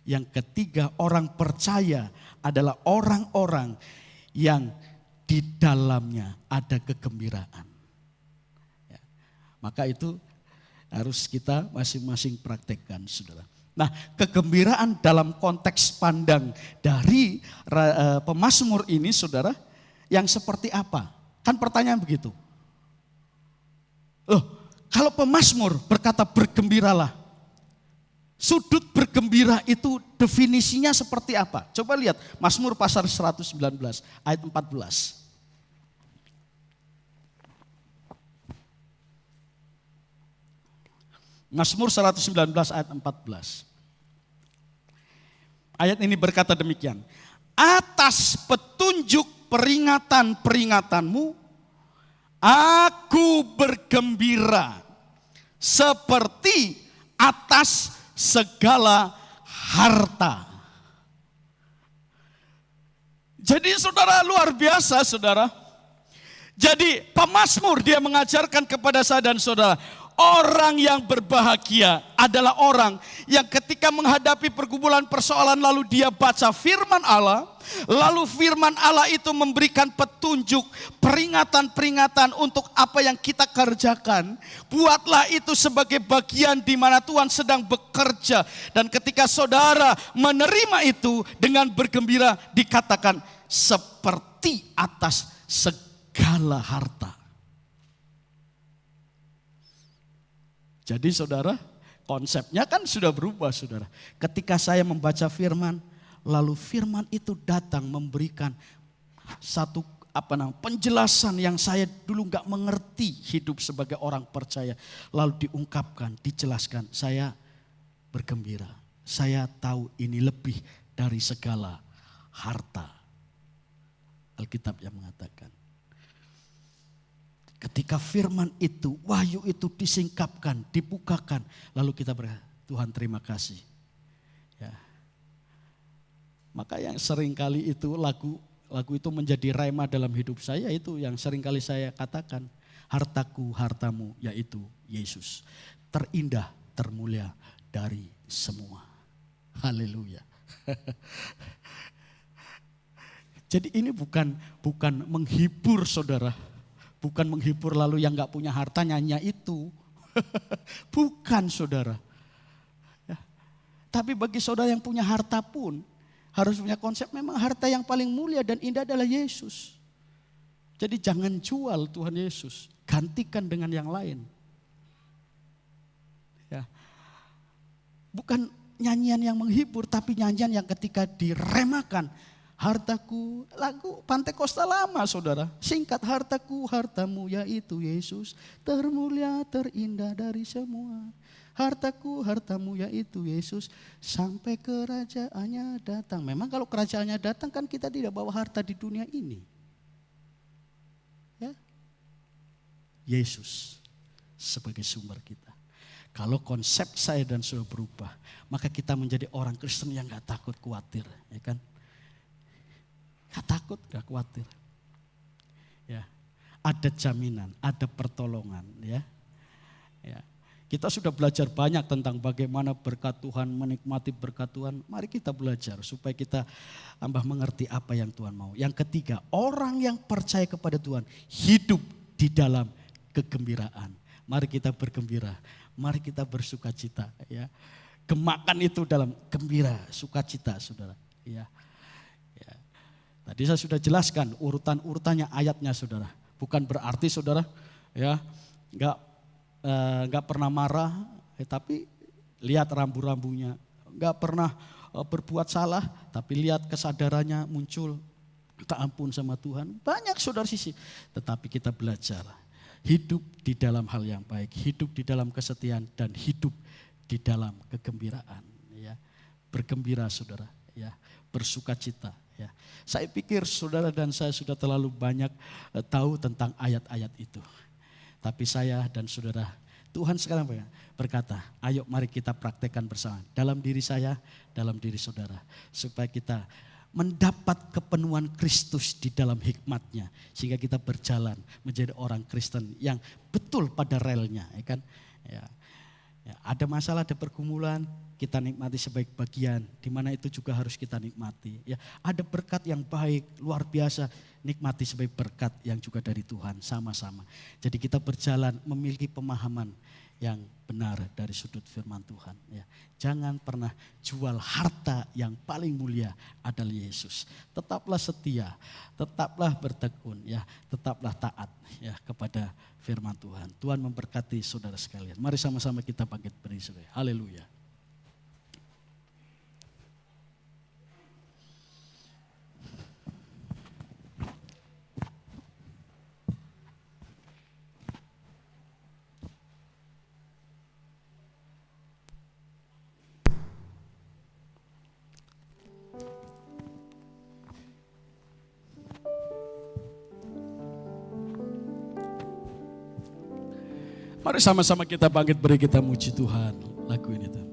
Yang ketiga orang percaya adalah orang-orang yang di dalamnya ada kegembiraan. Ya. Maka itu harus kita masing-masing praktekkan saudara. Nah, kegembiraan dalam konteks pandang dari pemazmur ini, saudara, yang seperti apa? Kan pertanyaan begitu. Loh, kalau pemazmur berkata bergembiralah, sudut bergembira itu definisinya seperti apa? Coba lihat Mazmur pasal 119 ayat 14. Mazmur 119 ayat 14. Ayat ini berkata demikian. Atas petunjuk peringatan-peringatanmu, aku bergembira seperti atas segala harta. Jadi saudara, luar biasa saudara. Jadi pemazmur dia mengajarkan kepada saya dan saudara, orang yang berbahagia adalah orang yang ketika menghadapi pergumulan persoalan lalu dia baca firman Allah, lalu firman Allah itu memberikan petunjuk, peringatan-peringatan untuk apa yang kita kerjakan. Buatlah itu sebagai bagian di mana Tuhan sedang bekerja. Dan ketika saudara menerima itu dengan bergembira, dikatakan seperti atas segala harta. Jadi saudara, konsepnya kan sudah berubah saudara. Ketika saya membaca firman, lalu firman itu datang memberikan satu penjelasan yang saya dulu nggak mengerti hidup sebagai orang percaya. Lalu diungkapkan, dijelaskan, saya bergembira. Saya tahu ini lebih dari segala harta. Alkitab yang mengatakan. Ketika firman itu, wahyu itu disingkapkan, dibukakan. Lalu kita berkata, Tuhan terima kasih. Ya. Maka yang seringkali itu lagu itu menjadi rema dalam hidup saya, itu yang seringkali saya katakan. Hartaku, hartamu, yaitu Yesus. Terindah, termulia dari semua. Haleluya. Jadi ini bukan menghibur saudara. Bukan menghibur lalu yang gak punya harta nyanyi itu. Bukan saudara. Ya. Tapi bagi saudara yang punya harta pun harus punya konsep memang harta yang paling mulia dan indah adalah Yesus. Jadi jangan jual Tuhan Yesus. Gantikan dengan yang lain. Ya. Bukan nyanyian yang menghibur tapi nyanyian yang ketika diremakan. Hartaku, lagu Pantekosta lama saudara. Singkat, hartaku, hartamu yaitu Yesus. Termulia, terindah dari semua. Hartaku, hartamu yaitu Yesus. Sampai kerajaannya datang. Memang kalau kerajaannya datang kan kita tidak bawa harta di dunia ini. Ya, Yesus sebagai sumber kita. Kalau konsep saya dan saudara berubah, maka kita menjadi orang Kristen yang gak takut khawatir. Ya kan? Gak takut, gak khawatir. Ya, ada jaminan, ada pertolongan. Ya, kita sudah belajar banyak tentang bagaimana berkat Tuhan, menikmati berkat Tuhan. Mari kita belajar supaya kita tambah mengerti apa yang Tuhan mau. Yang ketiga, orang yang percaya kepada Tuhan hidup di dalam kegembiraan. Mari kita bergembira, mari kita bersukacita. Ya, gemakan itu dalam gembira, sukacita, saudara. Ya. Tadi saya sudah jelaskan urutan-urutannya ayatnya saudara. Bukan berarti saudara ya nggak pernah marah, tapi lihat rambu-rambunya. Nggak pernah berbuat salah, tapi lihat kesadarannya muncul, minta ampun sama Tuhan. Banyak saudara sisi. Tetapi kita belajar hidup di dalam hal yang baik, hidup di dalam kesetiaan dan hidup di dalam kegembiraan. Ya, bergembira saudara. Ya, bersukacita. Ya, saya pikir saudara dan saya sudah terlalu banyak tahu tentang ayat-ayat itu. Tapi saya dan saudara, Tuhan sekarang berkata, ayo mari kita praktekkan bersama. Dalam diri saya, dalam diri saudara. Supaya kita mendapat kepenuhan Kristus di dalam hikmatnya. Sehingga kita berjalan menjadi orang Kristen yang betul pada relnya. Ya kan? Ya, ada masalah, ada pergumulan. Kita nikmati sebaik bagian, di mana itu juga harus kita nikmati. Ya, ada berkat yang baik, luar biasa, nikmati sebaik berkat yang juga dari Tuhan, sama-sama. Jadi kita berjalan memiliki pemahaman yang benar dari sudut firman Tuhan. Ya. Jangan pernah jual harta yang paling mulia adalah Yesus. Tetaplah setia, tetaplah bertekun, ya, tetaplah taat ya kepada firman Tuhan. Tuhan memberkati saudara sekalian. Mari sama-sama kita bangkit berdiri. Haleluya. Mari sama-sama kita bangkit beri kita muji Tuhan. Lagu ini Tuhan.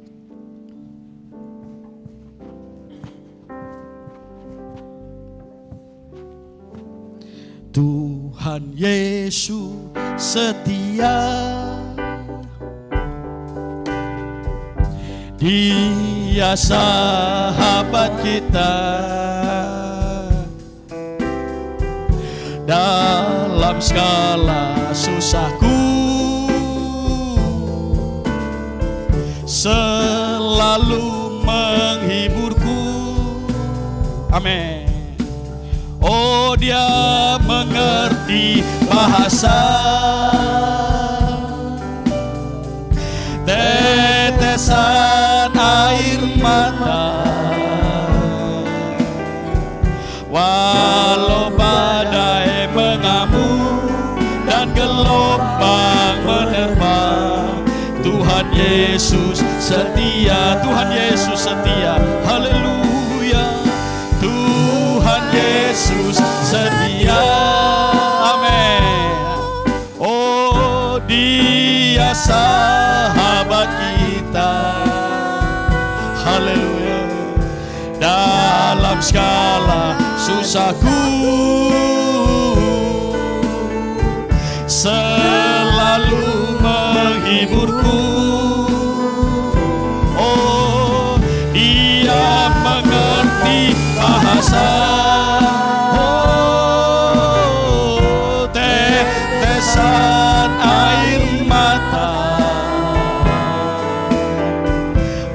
Tuhan Yesus setia, Dia sahabat kita dalam segala susahku, selalu menghiburku. Amin. Oh, Dia mengerti bahasa, tetesan air mata, walau badai mengamuk dan gelombang menerpa, Tuhan Yesus setia, Tuhan Yesus setia, haleluya. Tuhan Yesus setia, amin. Oh, Dia sahabat kita, haleluya. Dalam segala susahku, selalu menghiburku. Oh, Dia mengerti bahasa, oh, tetesan air mata,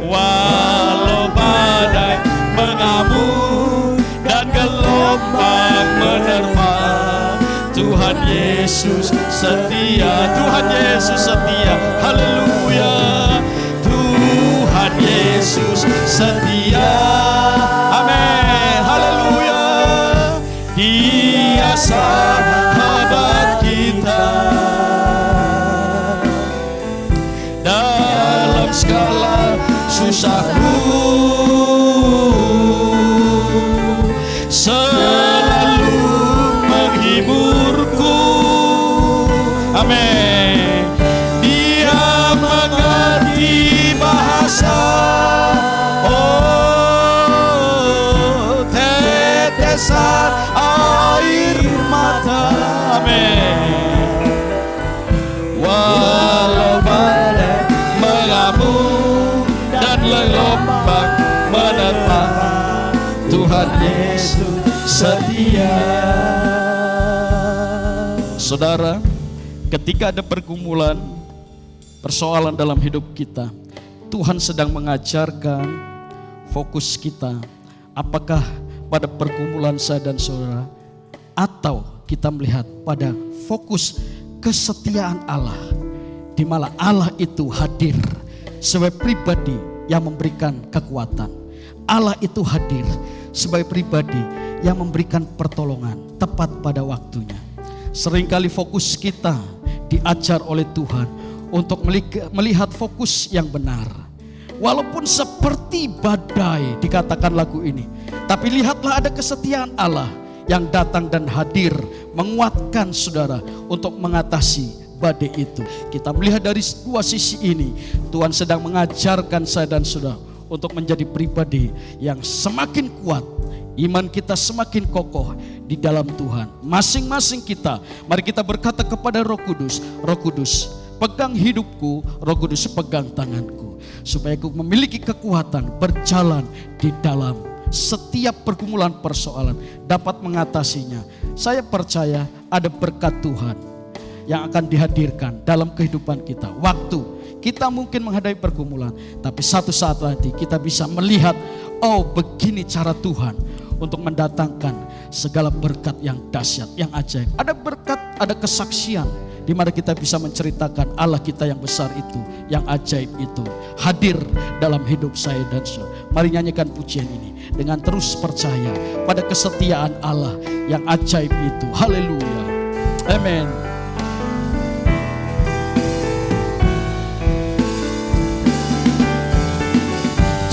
walau badai mengamuk dan gelombang menerpa, Tuhan Yesus setia, Tuhan Yesus setia, haleluya. Tuhan Yesus setia, amin, haleluya. Dia sahabat kita dalam segala susahku, selalu menghiburku, amin. Dia mengerti bahasa, oh, tetesan air mata, amin. Walau badai mengamuk dan gelombang menerpa, Tuhan Yesus setia. Saudara, ketika ada pergumulan, persoalan dalam hidup kita, Tuhan sedang mengajarkan fokus kita. Apakah pada pergumulan saya dan saudara, atau kita melihat pada fokus kesetiaan Allah, di mana Allah itu hadir sebagai pribadi yang memberikan kekuatan. Allah itu hadir sebagai pribadi yang memberikan pertolongan tepat pada waktunya. Seringkali fokus kita diajar oleh Tuhan untuk melihat fokus yang benar. Walaupun seperti badai dikatakan lagu ini, tapi lihatlah ada kesetiaan Allah yang datang dan hadir menguatkan saudara untuk mengatasi badai itu. Kita melihat dari dua sisi ini, Tuhan sedang mengajarkan saya dan saudara untuk menjadi pribadi yang semakin kuat, iman kita semakin kokoh di dalam Tuhan. Masing-masing kita, mari kita berkata kepada Roh Kudus, Roh Kudus pegang hidupku, Roh Kudus pegang tanganku, supaya aku memiliki kekuatan berjalan di dalam setiap pergumulan persoalan, dapat mengatasinya. Saya percaya ada berkat Tuhan yang akan dihadirkan dalam kehidupan kita. Waktu kita mungkin menghadapi pergumulan, tapi satu saat nanti kita bisa melihat, oh begini cara Tuhan untuk mendatangkan segala berkat yang dahsyat, yang ajaib. Ada berkat, ada kesaksian, di mana kita bisa menceritakan Allah kita yang besar itu, yang ajaib itu hadir dalam hidup saya dan saudara. Mari nyanyikan pujian ini dengan terus percaya pada kesetiaan Allah yang ajaib itu. Haleluya. Amin.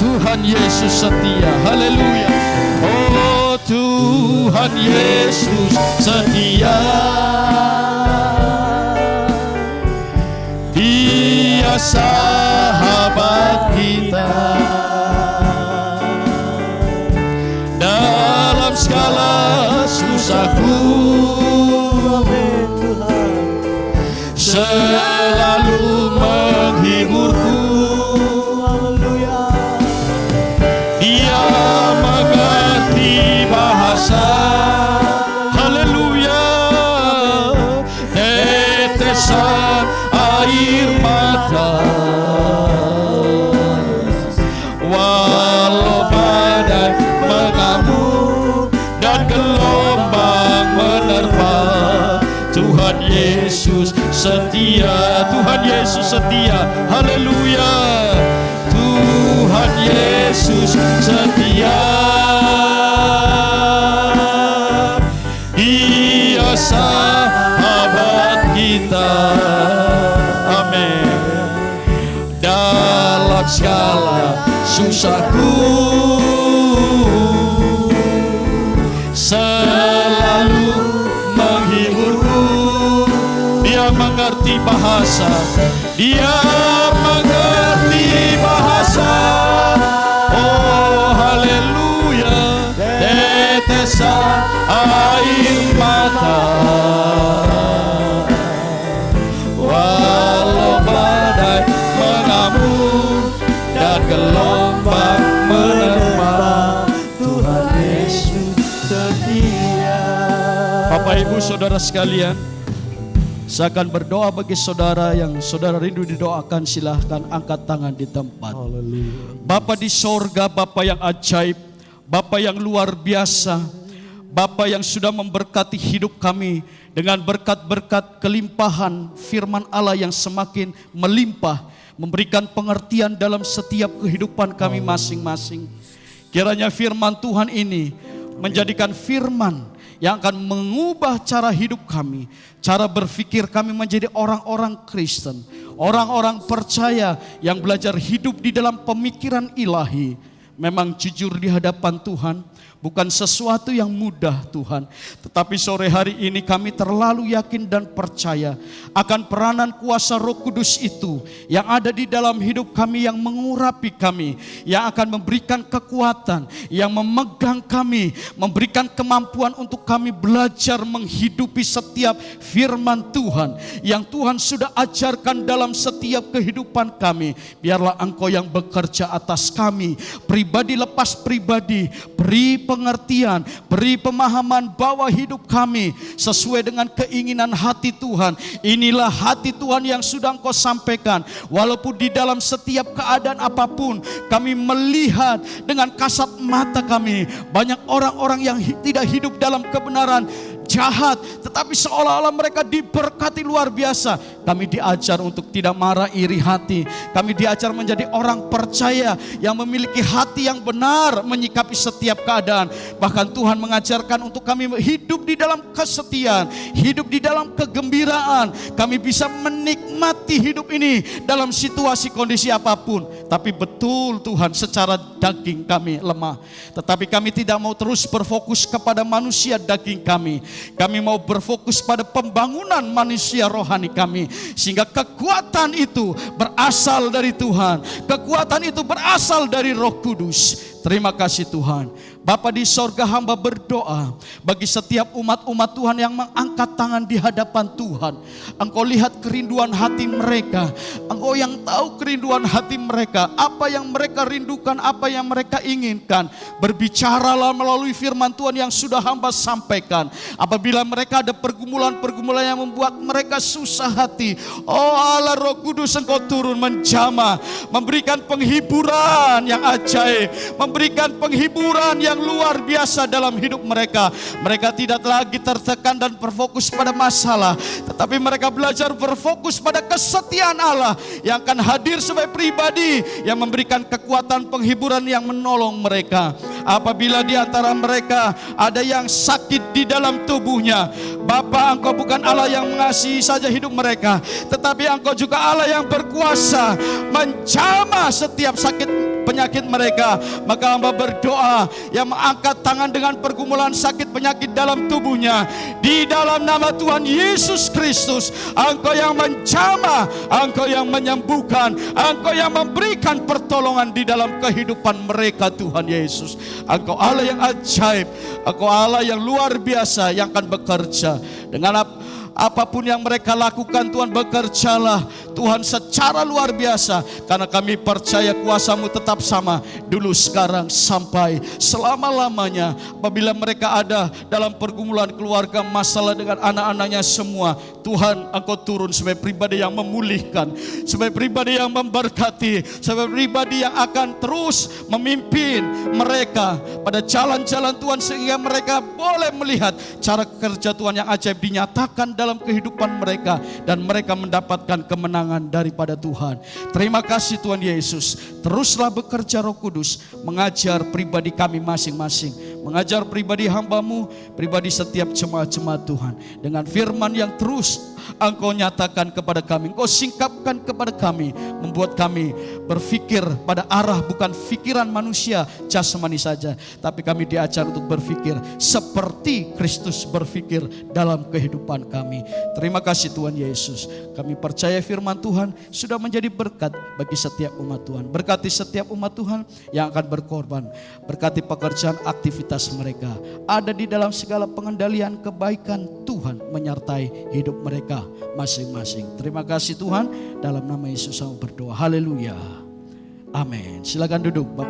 Tuhan Yesus setia. Haleluya. Oh Tuhan Yesus setia. Dia sahabat kita dalam segala susahku, selalu menghiburku. Dia mengerti bahasa, haleluya, tetesan air mata, walau badai mengamuk dan gelombang menerpa, Tuhan Yesus setia. Tuhan Yesus setia. Haleluya. Tuhan Yesus setia. Dia sahabat kita. Amin. Dalam segala susahku, selalu menghiburku. Dia mengerti bahasa. Dia mengerti bahasa. Oh haleluya. Tetesan air mata, walau badai mengamuk dan gelombang menerpa, Tuhan Yesus setia. Bapak Ibu Saudara sekalian, saya akan berdoa bagi saudara yang saudara rindu didoakan. Silahkan angkat tangan di tempat. Bapa di sorga, Bapa yang ajaib, Bapa yang luar biasa, Bapa yang sudah memberkati hidup kami dengan berkat-berkat kelimpahan firman Allah yang semakin melimpah, memberikan pengertian dalam setiap kehidupan kami masing-masing. Kiranya firman Tuhan ini menjadikan firman yang akan mengubah cara hidup kami, cara berpikir kami menjadi orang-orang Kristen, orang-orang percaya yang belajar hidup di dalam pemikiran ilahi. Memang jujur di hadapan Tuhan bukan sesuatu yang mudah Tuhan, tetapi sore hari ini kami terlalu yakin dan percaya akan peranan kuasa Roh Kudus itu yang ada di dalam hidup kami, yang mengurapi kami, yang akan memberikan kekuatan, yang memegang kami, memberikan kemampuan untuk kami belajar menghidupi setiap firman Tuhan yang Tuhan sudah ajarkan dalam setiap kehidupan kami. Biarlah Engkau yang bekerja atas kami, pribadi lepas pribadi, beri pengertian, beri pemahaman bahwa hidup kami sesuai dengan keinginan hati Tuhan. Inilah hati Tuhan yang sudah Engkau sampaikan. Walaupun di dalam setiap keadaan apapun kami melihat dengan kasat mata kami banyak orang-orang yang tidak hidup dalam kebenaran, jahat, tetapi seolah-olah mereka diberkati luar biasa. Kami diajar untuk tidak marah, iri hati. Kami diajar menjadi orang percaya yang memiliki hati yang benar menyikapi setiap keadaan. Bahkan Tuhan mengajarkan untuk kami hidup di dalam kesetiaan, hidup di dalam kegembiraan. Kami bisa menikmati hidup ini dalam situasi kondisi apapun. Tapi betul Tuhan, secara daging kami lemah, tetapi kami tidak mau terus berfokus kepada manusia daging kami. Kami mau berfokus pada pembangunan manusia rohani kami, sehingga kekuatan itu berasal dari Tuhan. Kekuatan itu berasal dari Roh Kudus. Terima kasih Tuhan. Bapa di sorga, hamba berdoa bagi setiap umat-umat Tuhan yang mengangkat tangan di hadapan Tuhan. Engkau lihat kerinduan hati mereka. Engkau yang tahu kerinduan hati mereka. Apa yang mereka rindukan, apa yang mereka inginkan. Berbicaralah melalui firman Tuhan yang sudah hamba sampaikan. Apabila mereka ada pergumulan-pergumulan yang membuat mereka susah hati, oh Allah Roh Kudus, Engkau turun menjamah, memberikan penghiburan yang ajaib, memberikan penghiburan yang luar biasa dalam hidup mereka. Mereka tidak lagi tertekan dan berfokus pada masalah, tetapi mereka belajar berfokus pada kesetiaan Allah yang akan hadir sebagai pribadi yang memberikan kekuatan penghiburan yang menolong mereka. Apabila di antara mereka ada yang sakit di dalam tubuhnya, Bapa, Engkau bukan Allah yang mengasihi saja hidup mereka, tetapi Engkau juga Allah yang berkuasa menjamah setiap sakit penyakit mereka. Maka hamba berdoa yang mengangkat tangan dengan pergumulan sakit penyakit dalam tubuhnya, di dalam nama Tuhan Yesus Kristus, Engkau yang menjamah, Engkau yang menyembuhkan, Engkau yang memberikan pertolongan di dalam kehidupan mereka. Tuhan Yesus, Engkau Allah yang ajaib, Engkau Allah yang luar biasa yang akan bekerja dengan apapun yang mereka lakukan. Tuhan, bekerjalah Tuhan secara luar biasa, karena kami percaya kuasa-Mu tetap sama dulu, sekarang, sampai selama-lamanya. Apabila mereka ada dalam pergumulan keluarga, masalah dengan anak-anaknya semua, Tuhan, Engkau turun sebagai pribadi yang memulihkan, sebagai pribadi yang memberkati, sebagai pribadi yang akan terus memimpin mereka pada jalan-jalan Tuhan, sehingga mereka boleh melihat cara kerja Tuhan yang ajaib dinyatakan dalam kehidupan mereka, dan mereka mendapatkan kemenangan daripada Tuhan. Terima kasih Tuhan Yesus. Teruslah bekerja Roh Kudus, mengajar pribadi kami masing-masing, mengajar pribadi hamba-Mu, pribadi setiap jemaat-jemaat Tuhan, dengan firman yang terus Engkau nyatakan kepada kami, Engkau singkapkan kepada kami, membuat kami berpikir pada arah bukan pikiran manusia jasmani saja, tapi kami diajar untuk berpikir seperti Kristus berpikir dalam kehidupan kami. Terima kasih Tuhan Yesus. Kami percaya firman Tuhan sudah menjadi berkat bagi setiap umat Tuhan. Berkati setiap umat Tuhan yang akan berkorban. Berkati pekerjaan aktivitas mereka. Ada di dalam segala pengendalian kebaikan Tuhan menyertai hidup mereka masing-masing. Terima kasih Tuhan. Dalam nama Yesus saya berdoa. Haleluya. Amin. Silakan duduk Bapak.